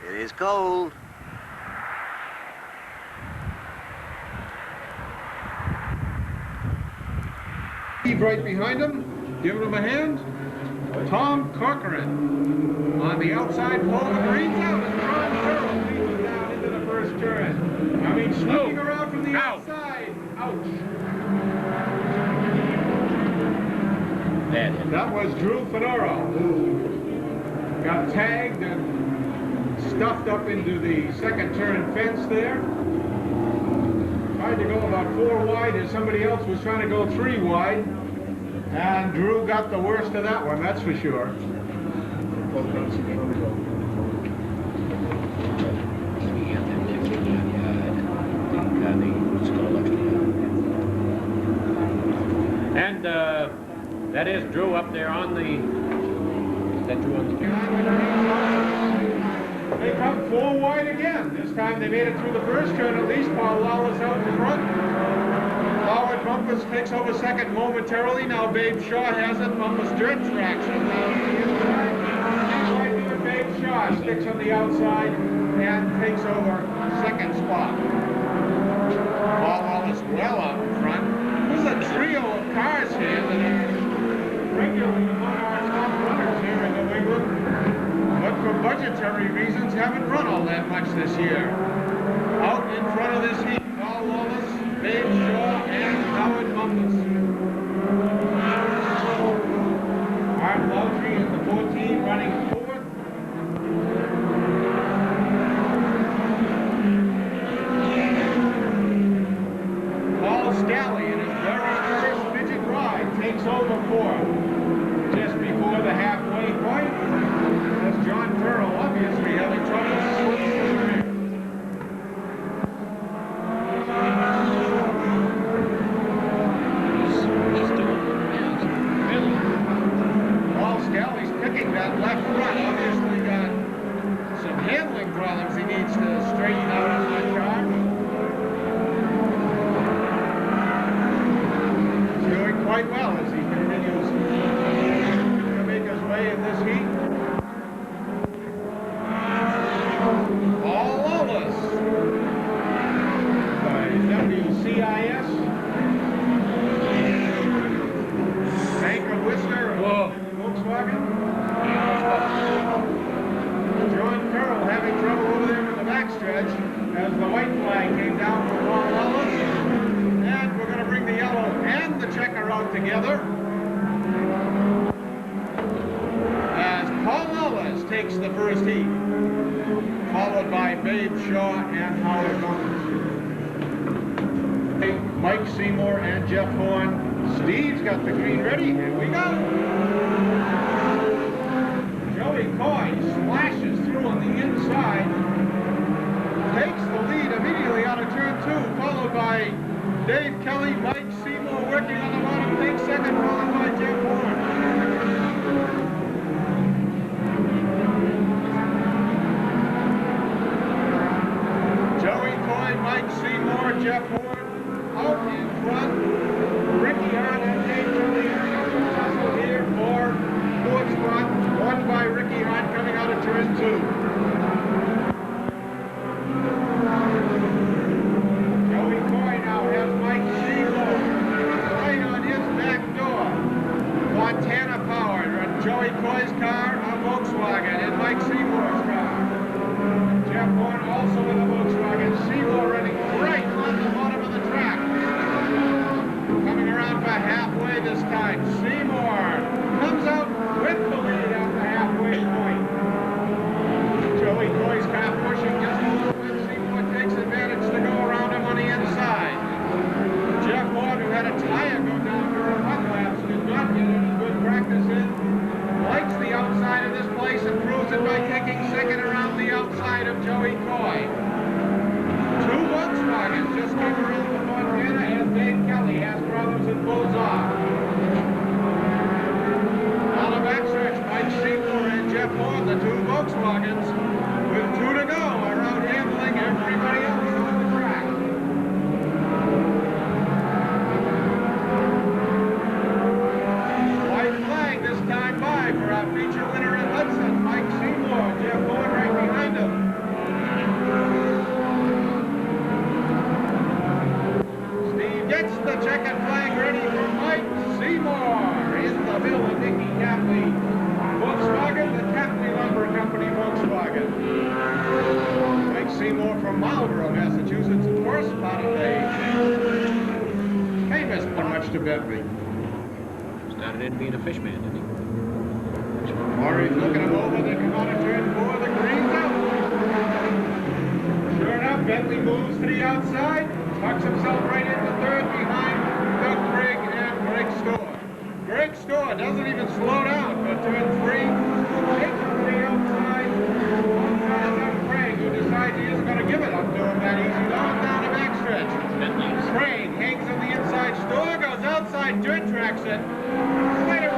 it is cold. Steve right behind him, giving him a hand. Tom Corcoran on the outside pole, greens out, and Ron Terrell leads him down into the first turn. Coming swinging around from the outside. Ouch. That was Drew Fenoro, who got tagged and stuffed up into the second turn fence there. Tried to go about 4 wide as somebody else was trying to go 3 wide. And Drew got the worst of that one, that's for sure. That is Drew up there on the... Is that Drew on the... They come 4 wide again. This time they made it through the first turn. At least Paul Lawless out in front. Howard Bumpus takes over second momentarily. Now Babe Shaw has it. Bumpus dirt traction. Babe Shaw sticks on the outside and takes over second spot. Paul Lawless well out in front. There's a trio of cars here that are regularly among our top runners here in New England, but for budgetary reasons haven't run all that much this year. Out in front of this heat, Paul Lawless, Babe Shaw, and Howard Bumpus. Art Lautry in the 14 running fourth. Paul Scally in his very first midget ride takes over fourth. Just before the halfway point, that's John Turrell obviously having trouble slipping through the rear. Paul Scally's picking that left front. Obviously got some handling problems he needs to straighten out in that car. He's doing quite well as he continues to make his way in this heat. Paul Lawless by WCIS. Anchor Whistler of Volkswagen. John Carroll having trouble over there in the backstretch as the white flag came down for Paul Lawless. And we're going to bring the yellow and the checker out together as Paul Lawless takes the first heat, followed by Babe Shaw and Howard Bumpus. Mike Seymour and Jeff Horn. Steve's got the green ready. Here we go. Joey Coy splashes through on the inside. Takes the lead immediately out of turn 2, followed by Dave Kelly, Mike Seymour working on the bottom, takes second, followed by Jeff Horn. Joey Coy, Mike Seymour, Jeff Horn out in front. Ricky Hart and Dave Kelly tussle here for fourth spot, won by Ricky Hart coming out of turn 2. Joey Coy now has Mike Seymour right on his back door. Montana powered on Joey Coy's car, a Volkswagen, and Mike Seymour's car. Jeff Horn also in a Volkswagen. Seymour running right on the bottom of the track. Coming around for halfway this time. Seymour comes out with the lead at the halfway point. Joey Coy's car pushing just a little bit. Seymour takes advantage to go around him on the inside. Jeff Horn, who had a tire go down during one laps, did not get any good practice in. Likes the outside of this place and proves it by taking second around the outside of Joey Coy. 2 Volkswagens just came around the Montana as Dave Kelly has problems and pulls off. On the backstretch, Mike Seymour and Jeff Horn, the 2 Volkswagens, with 2 to go, are out handling everybody else on the track. White flag this time by for our feature winner at Hudson, Mike Seymour, Jeff Horn right behind him. Gets the checkered flag ready for Mike Seymour in the Bill and Nicky Capley Volkswagen, the Capley Lumber Company Volkswagen. Mike Seymour from Marlborough, Massachusetts, of course, part of the famous Much to Bentley. Started in being a fishman, didn't he? Murray's looking him over, they come out of turn 4, the green's out. Sure enough, Bentley moves to the outside. Tucks himself right into third behind Doug Craig and Greg Storr. Greg Storr doesn't even slow down for turn 3. Takes to the outside. Doug Craig, who decides he isn't going to give it up to him that easy. Going down the backstretch. Craig hangs on the inside. Storr goes outside, dirt tracks it. Later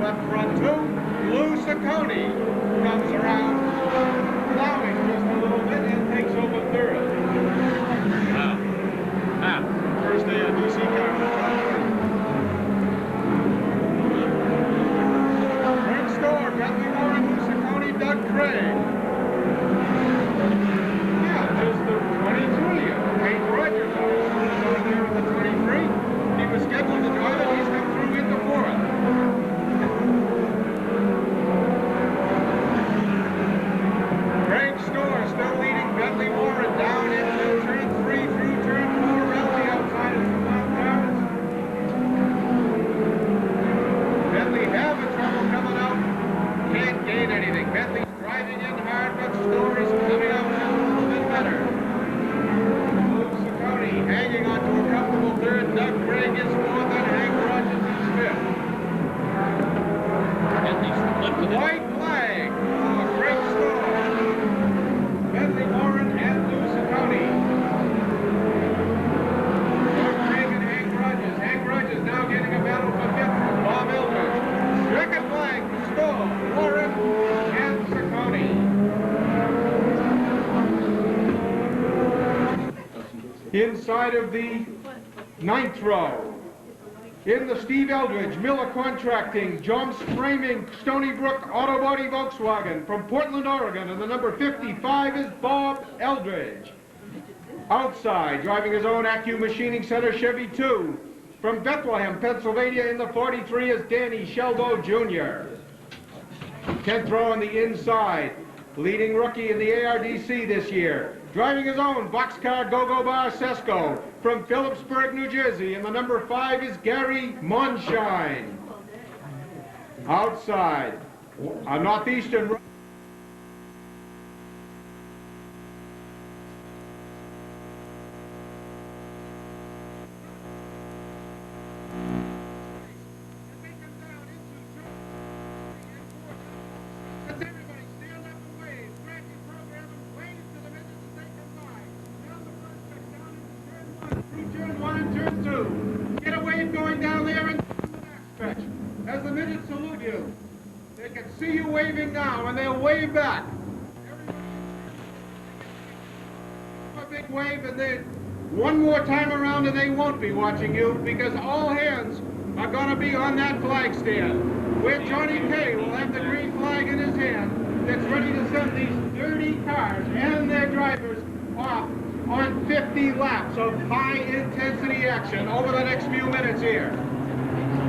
left front two. Lou Seekonk comes around, plowing just a little bit and takes over third. First ARDC car. Next door, Bentley Warren, Lou Seekonk, Doug Craig. Yeah, just the 23. Hank Rogers on there with the 23. He was scheduled to drive it. He's come through into fourth. Craig Store still leading Bentley Warren down into turn 3 through turn 4. Rally outside of some loud cars. Bentley having trouble coming out. Can't gain anything. Bentley's driving in hard, but Store is coming out just a little bit better. Lou Seekonk hanging on to a comfortable third. Doug Craig is fourth and Hank Rogers is fifth. White flag for Craig Store, Bentley Warren and Lou Seekonk. Doug Craig and Hank Rogers. Hank Rogers now getting a battle for fifth from Bob Eldridge. Second flag for Store, Warren and Seekonk. Inside of the ninth row, in the Steve Eldridge, Miller Contracting, John Framing, Stony Brook Auto Body Volkswagen from Portland, Oregon, and the number 55 is Bob Eldridge. Outside, driving his own Acu Machining Center Chevy 2, from Bethlehem, Pennsylvania, in the 43 is Danny Sheldo Jr. 10th row on the inside, leading rookie in the ARDC this year, driving his own boxcar Go-Go Bar Sesko from Phillipsburg, New Jersey, and the number 5 is Gary Monshine. Outside, a northeastern. Get a wave going down there and the back stretch. As the midgets salute you, they can see you waving now and they'll wave back. A big wave and then one more time around and they won't be watching you because all hands are going to be on that flag stand where Johnny K will have the green flag in his hand that's ready to send these dirty cars and their drivers off on 50 laps of high-intensity action over the next few minutes here.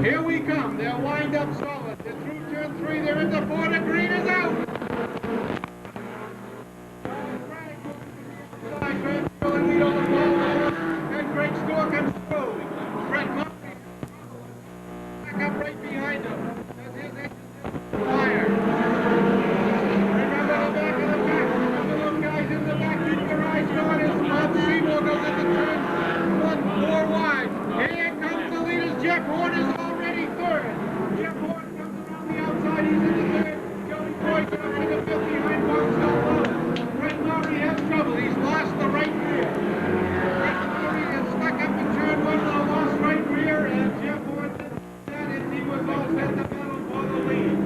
Here we come. They're lined up solid. They're through turn 3. They're into 4. The green is out. And Craig Store comes through. Brett Murphy back up right behind him. As his engine fire. Remember the back of the pack. Remember those guys in the back. Keep your eyes on his Bob Seymour goes into turn 1, 4 wide. Here comes the leaders. Jeff Horn is already third. Jeff Horn comes around the outside. He's in the third. Joey Boyd up to the 5th behind Boxell Low. Brett Murray has trouble. He's lost the right rear. Brett Murray is stuck up in turn 1 with a lost right rear. And Jeff Horn did that as he was all set to battle for the lead.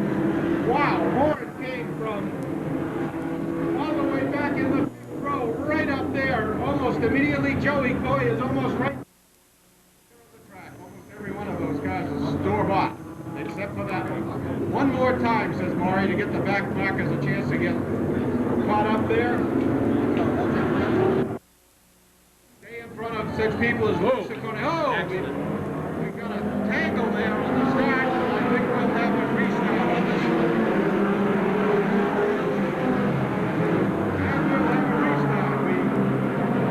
Wow, Horn came from all the way back in the row, right up there, almost immediately. Joey Coy is almost right on the track. Almost every one of those cars is store-bought, except for that one. One more time, says Maury, to get the back markers a chance to get caught up there. Stay in front of 6 people is Lou Seekonk. Oh, we got a tangle there on the start. I think we'll have a restart on this one.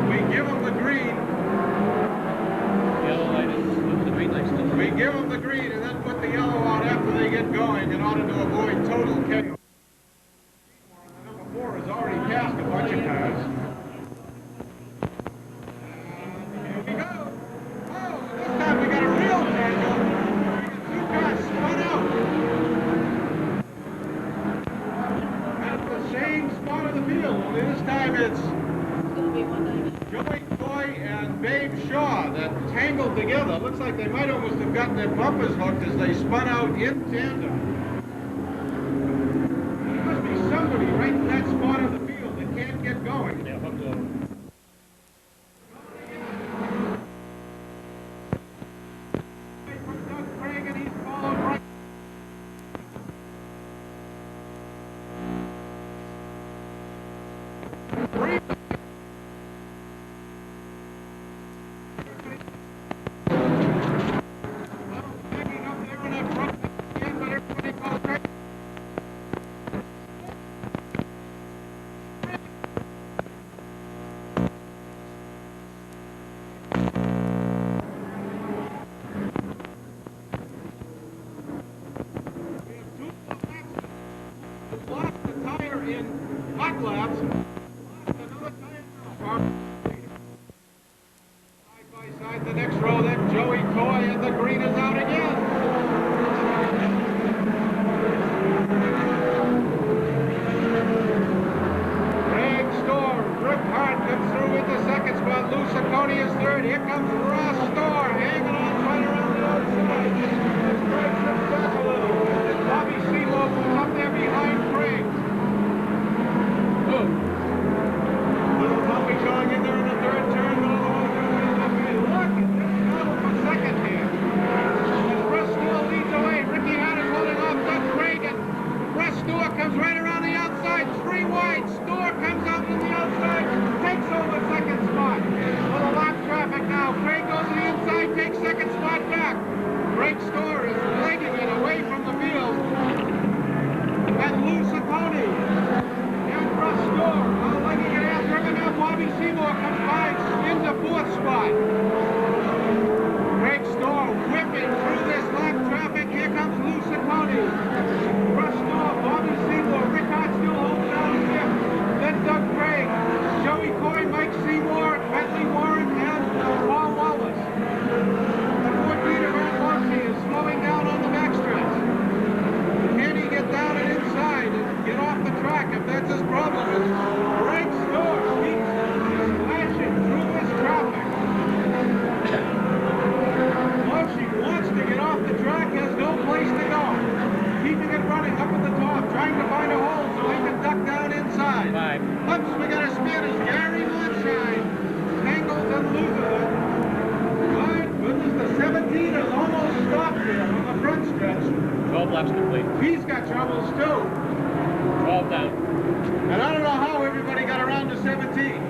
We give them the green and then put the yellow out after they get going in order to avoid total chaos. Number 4 has already passed a bunch of cars. Here we go. Oh, this time we got a real tangle. We got 2 cars spun out. At the same spot of the field. Only this time it's going to be 190. Joey Coy and Babe Shaw that tangled together. Looks like they might almost have gotten their bumpers hooked as they spun out in tandem. There must be somebody right in that spot of the field that can't get going. Yeah, hooked over. He's got troubles too. 12 down. And I don't know how everybody got around to 17.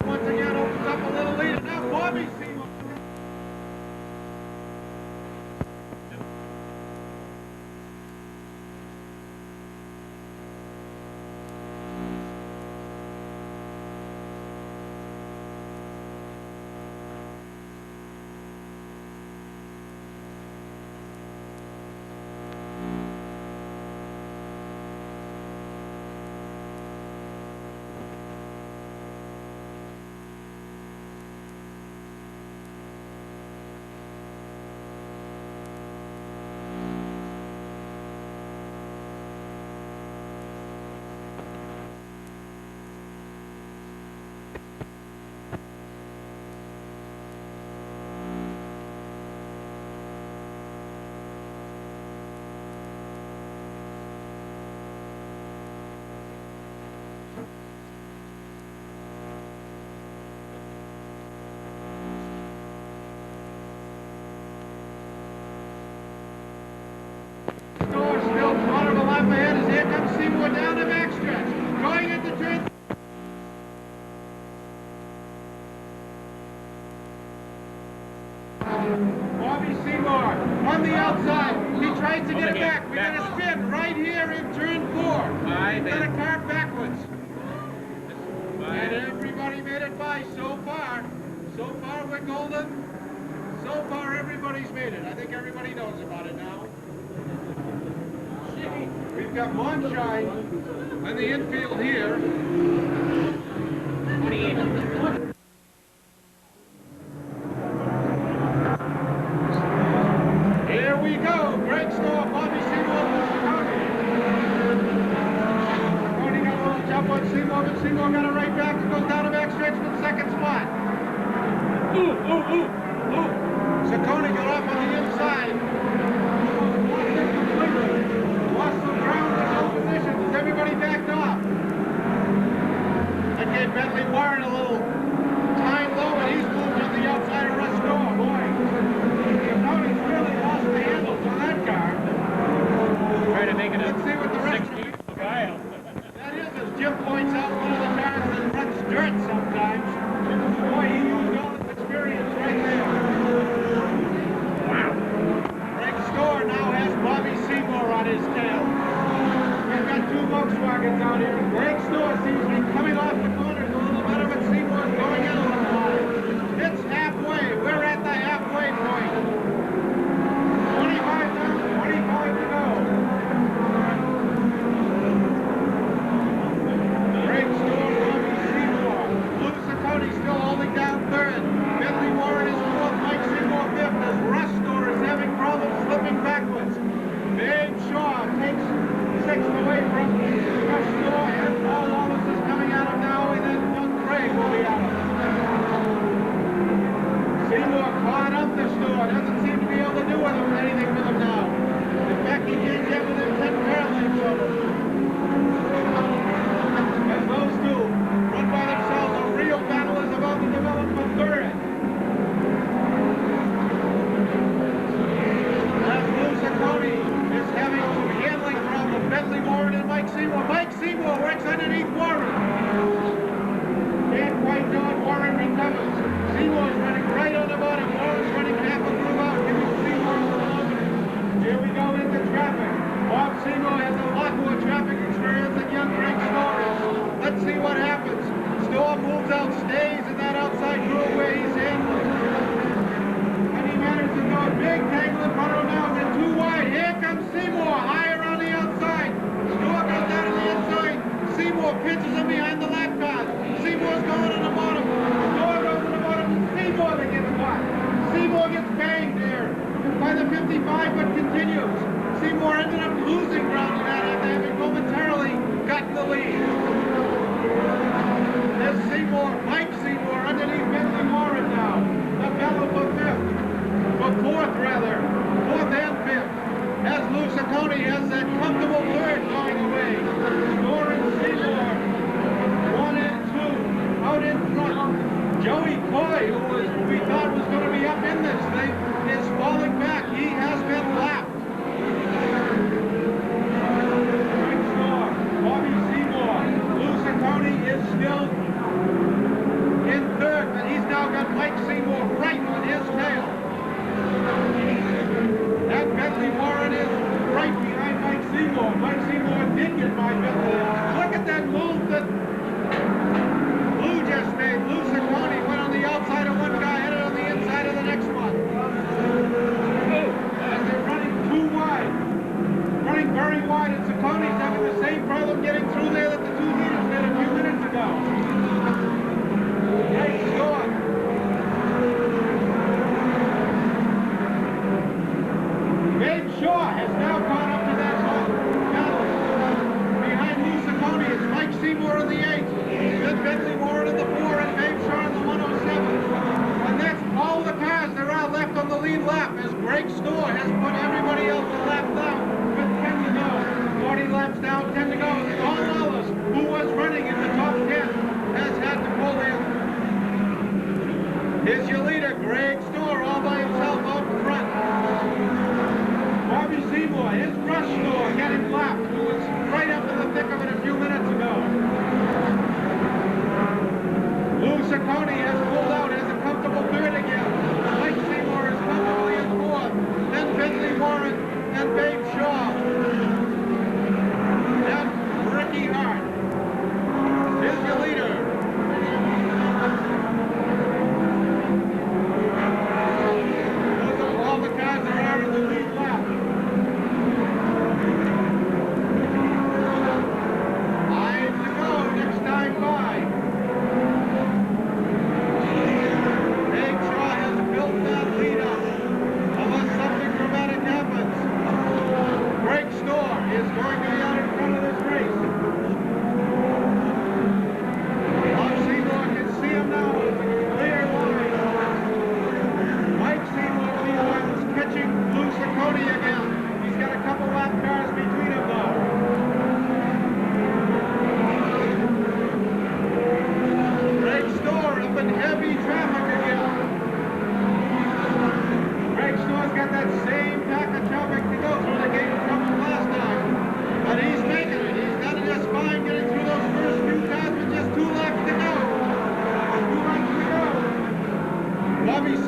Once again opens up a little lead, and now Bobby Seymour. Down the backstretch, going into turn. Bobby Seymour on the outside. He tries to get it back. We got a spin right here in turn 4. Got a car backwards. And everybody made it by so far. So far we're golden. So far everybody's made it. I think everybody knows about it now. We've got Moonshine in the infield here. Here we go. Great start. Bobby Seymour. Tony got a little jump on Seymour, but Seymour got it right back and goes down the back stretch for the second spot. Seekonk got off on the inside. Lost some ground in no position as everybody backed off. That gave Bentley Warren a little time low, and he's moved on the outside of Russ Gore. Boy, Seekonk's really lost the handles on that car. Try to make it Let's see what the rest of that is, as Jim points out, one of the cars that runs dirt sometimes. Boy, he used all his experience right there. Greg Store now has Bobby Seymour on his tail. We've got 2 Volkswagens out here. Greg Store seems to be coming off the corners a little better, but Seymour's going in a little high. It's halfway. We're at the halfway point. 25 down, 25 to go. Greg Store, Bobby Seymour. Lou Seekonk still holding down 3rd. Bentley Warren is 4th. Mike Seymour 5th. As Russ Store is having problems slipping backwards. Babe Shaw takes 6th away from Russ Store, and Paul Wallace is coming at him now, and then Doug Craig will be at him. Seymour caught up the Store. Doesn't seem to be able to do anything with him now. In fact, he can't get within 10 car lengths of him. As those two run by themselves, a real battle is about to develop for 3rd. As Lou Seekonk is having some handling problems. Bentley Warren and Mike Seymour. Mike Seymour works underneath Warren. Can't quite do it. Warren recovers. Seymour's running right on the bottom. Warren's running half a groove out, giving Seymour a little opening. Here we go into traffic. Bob Seymour has a lot more traffic experience than young Greg Store is. Let's see what happens. Store moves out, stays in that outside groove where he's handling. And he manages to go a big tangle in front of him now. They're too wide. Here comes Seymour, higher on the outside. Store goes down on the inside. Seymour pinches him behind the lap pad. Seymour's going on the bottom. Store goes on the bottom. Seymour that gets caught. Seymour gets banged there by the 55, but continues. Seymour ended up losing ground in that after having momentarily gotten the lead. There's Seymour, Mike Seymour, underneath Bentley Warren now. The battle for 5th. For 4th, rather. 4th and 5th. As Lou Seekonk has that comfortable 3rd going away. Store and Seymour, 1 and 2, out in front. Joey Coy, who we thought was going to be up in this thing, is falling back. He has been lapped. Greg Store, Bobby Seymour, Lou Seekonk is still in 3rd, but he's now got Mike Seymour right on his tail. And Bentley Warren is right behind Mike Seymour. Mike Seymour did get by Bentley. Look at that move that Lou just made. Lou Seekonk went on the outside of one guy, headed on the inside of the next one. As they're running too wide. Running very wide, and Seekonk's having the same problem getting through there that the 2 leaders did a few minutes ago. Great start. Babe Shaw has now gone up to that battle. Behind Lou Seekonk is Mike Seymour in the 8th. Then Bentley Warren in the 4 and Babe Shaw in the 107. And that's all the cars there are left on the lead lap, as Greg Store has put everybody else a lap down with 10 to go. 40 laps down, 10 to go. Paul Wallace, who was running in the top 10, has had to pull in. Here's your leader, Greg Store, all by himself out front. Bobby Seymour, his Rush Store getting lapped, who was right up in the thick of it a few minutes ago. Lou Seekonk has pulled out, has a comfortable 3rd again. Mike Seymour is comfortably in 4th.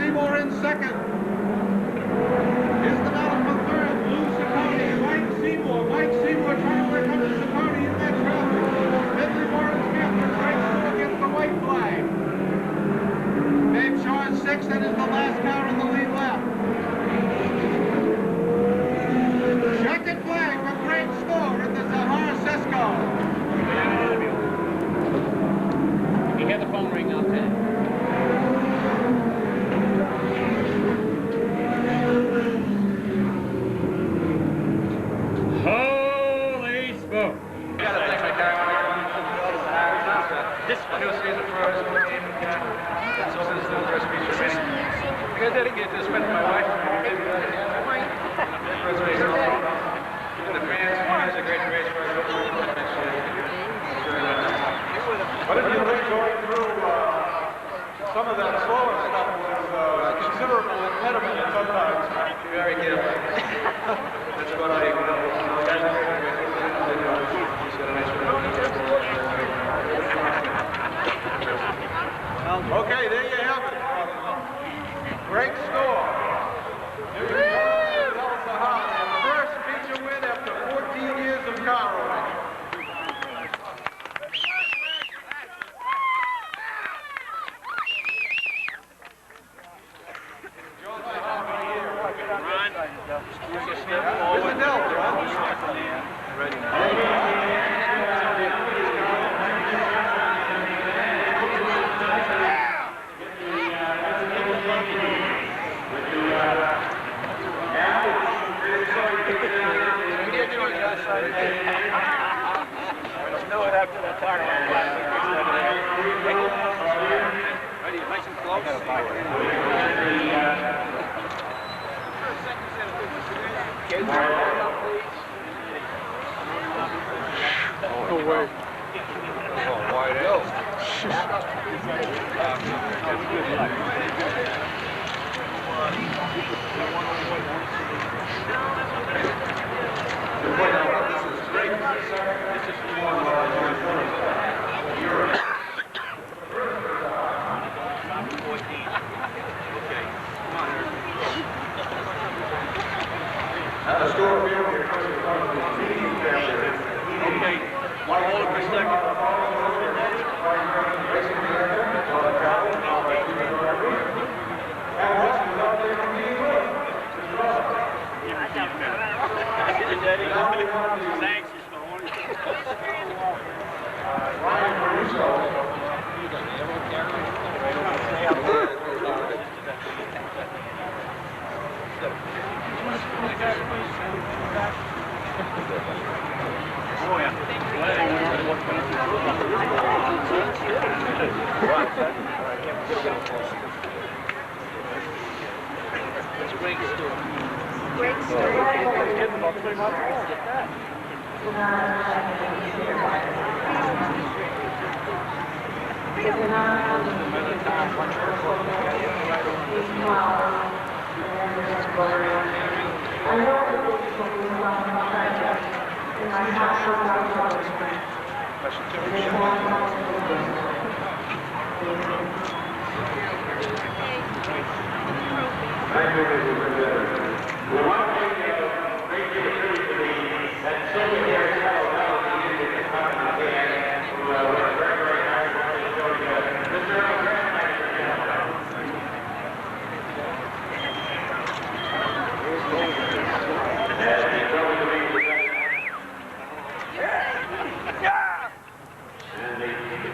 Seymour in second. Here's the battle for third. Lou Ciccone and Mike Seymour. Mike Seymour trying to work up to Ciccone in that traffic. Bentley Morin's fifth. And Frank Snow against the white flag. Dave Shaw is sixth and is the last car in the lead lap. Checkered flag for Frank Snow in the Zahar Cisco. You hear the phone ring out there? Holy smoke! You gotta thank my car. This one was the first. So this is the first feature race. I got dedicated to spending my wife. First race. The fans, it's a great race for us. What have you been going through some of that slower stuff with considerable impediment sometimes? Very careful. That's what I Okay, there you have it. Great score. Here we go. First feature win after 14 years of car racing. No way. Wide out. Okay, one hold per second. Thanks. Oh, yeah. It's a great story. Great story. Getting about 3 months old. Get that.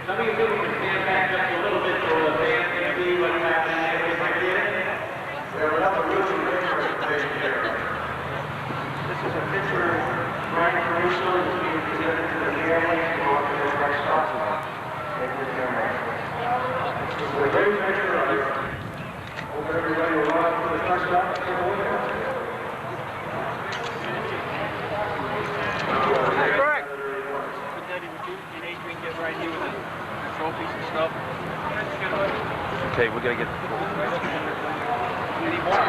Some of you people can stand back just a little bit so the fans can see what's happening if I did. We have another really great presentation here. This is a picture of Brian Caruso that's being presented to the family for the Christ Gospel. Thank you very much. This is a great picture of you. Hope everybody will love for the Christ Gospel. Correct. Vendetti, would you and Adrian get right here with the trophies and stuff? Okay, we're gonna get. Any more?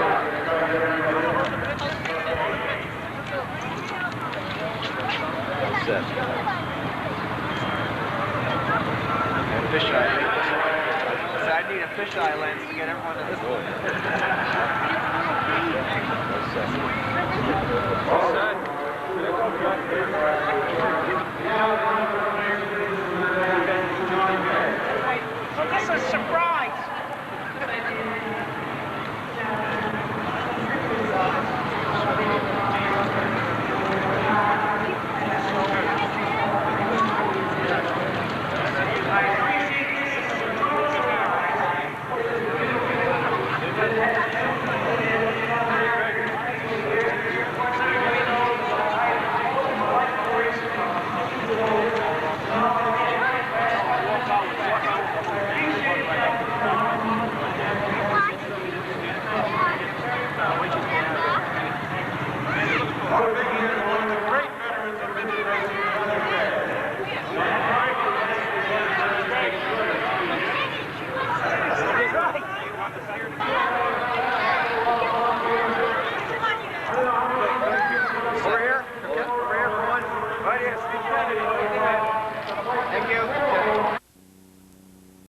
What's that? Fish eye. So I need a fisheye lens to get everyone to this one. Well, this is a surprise. Motor making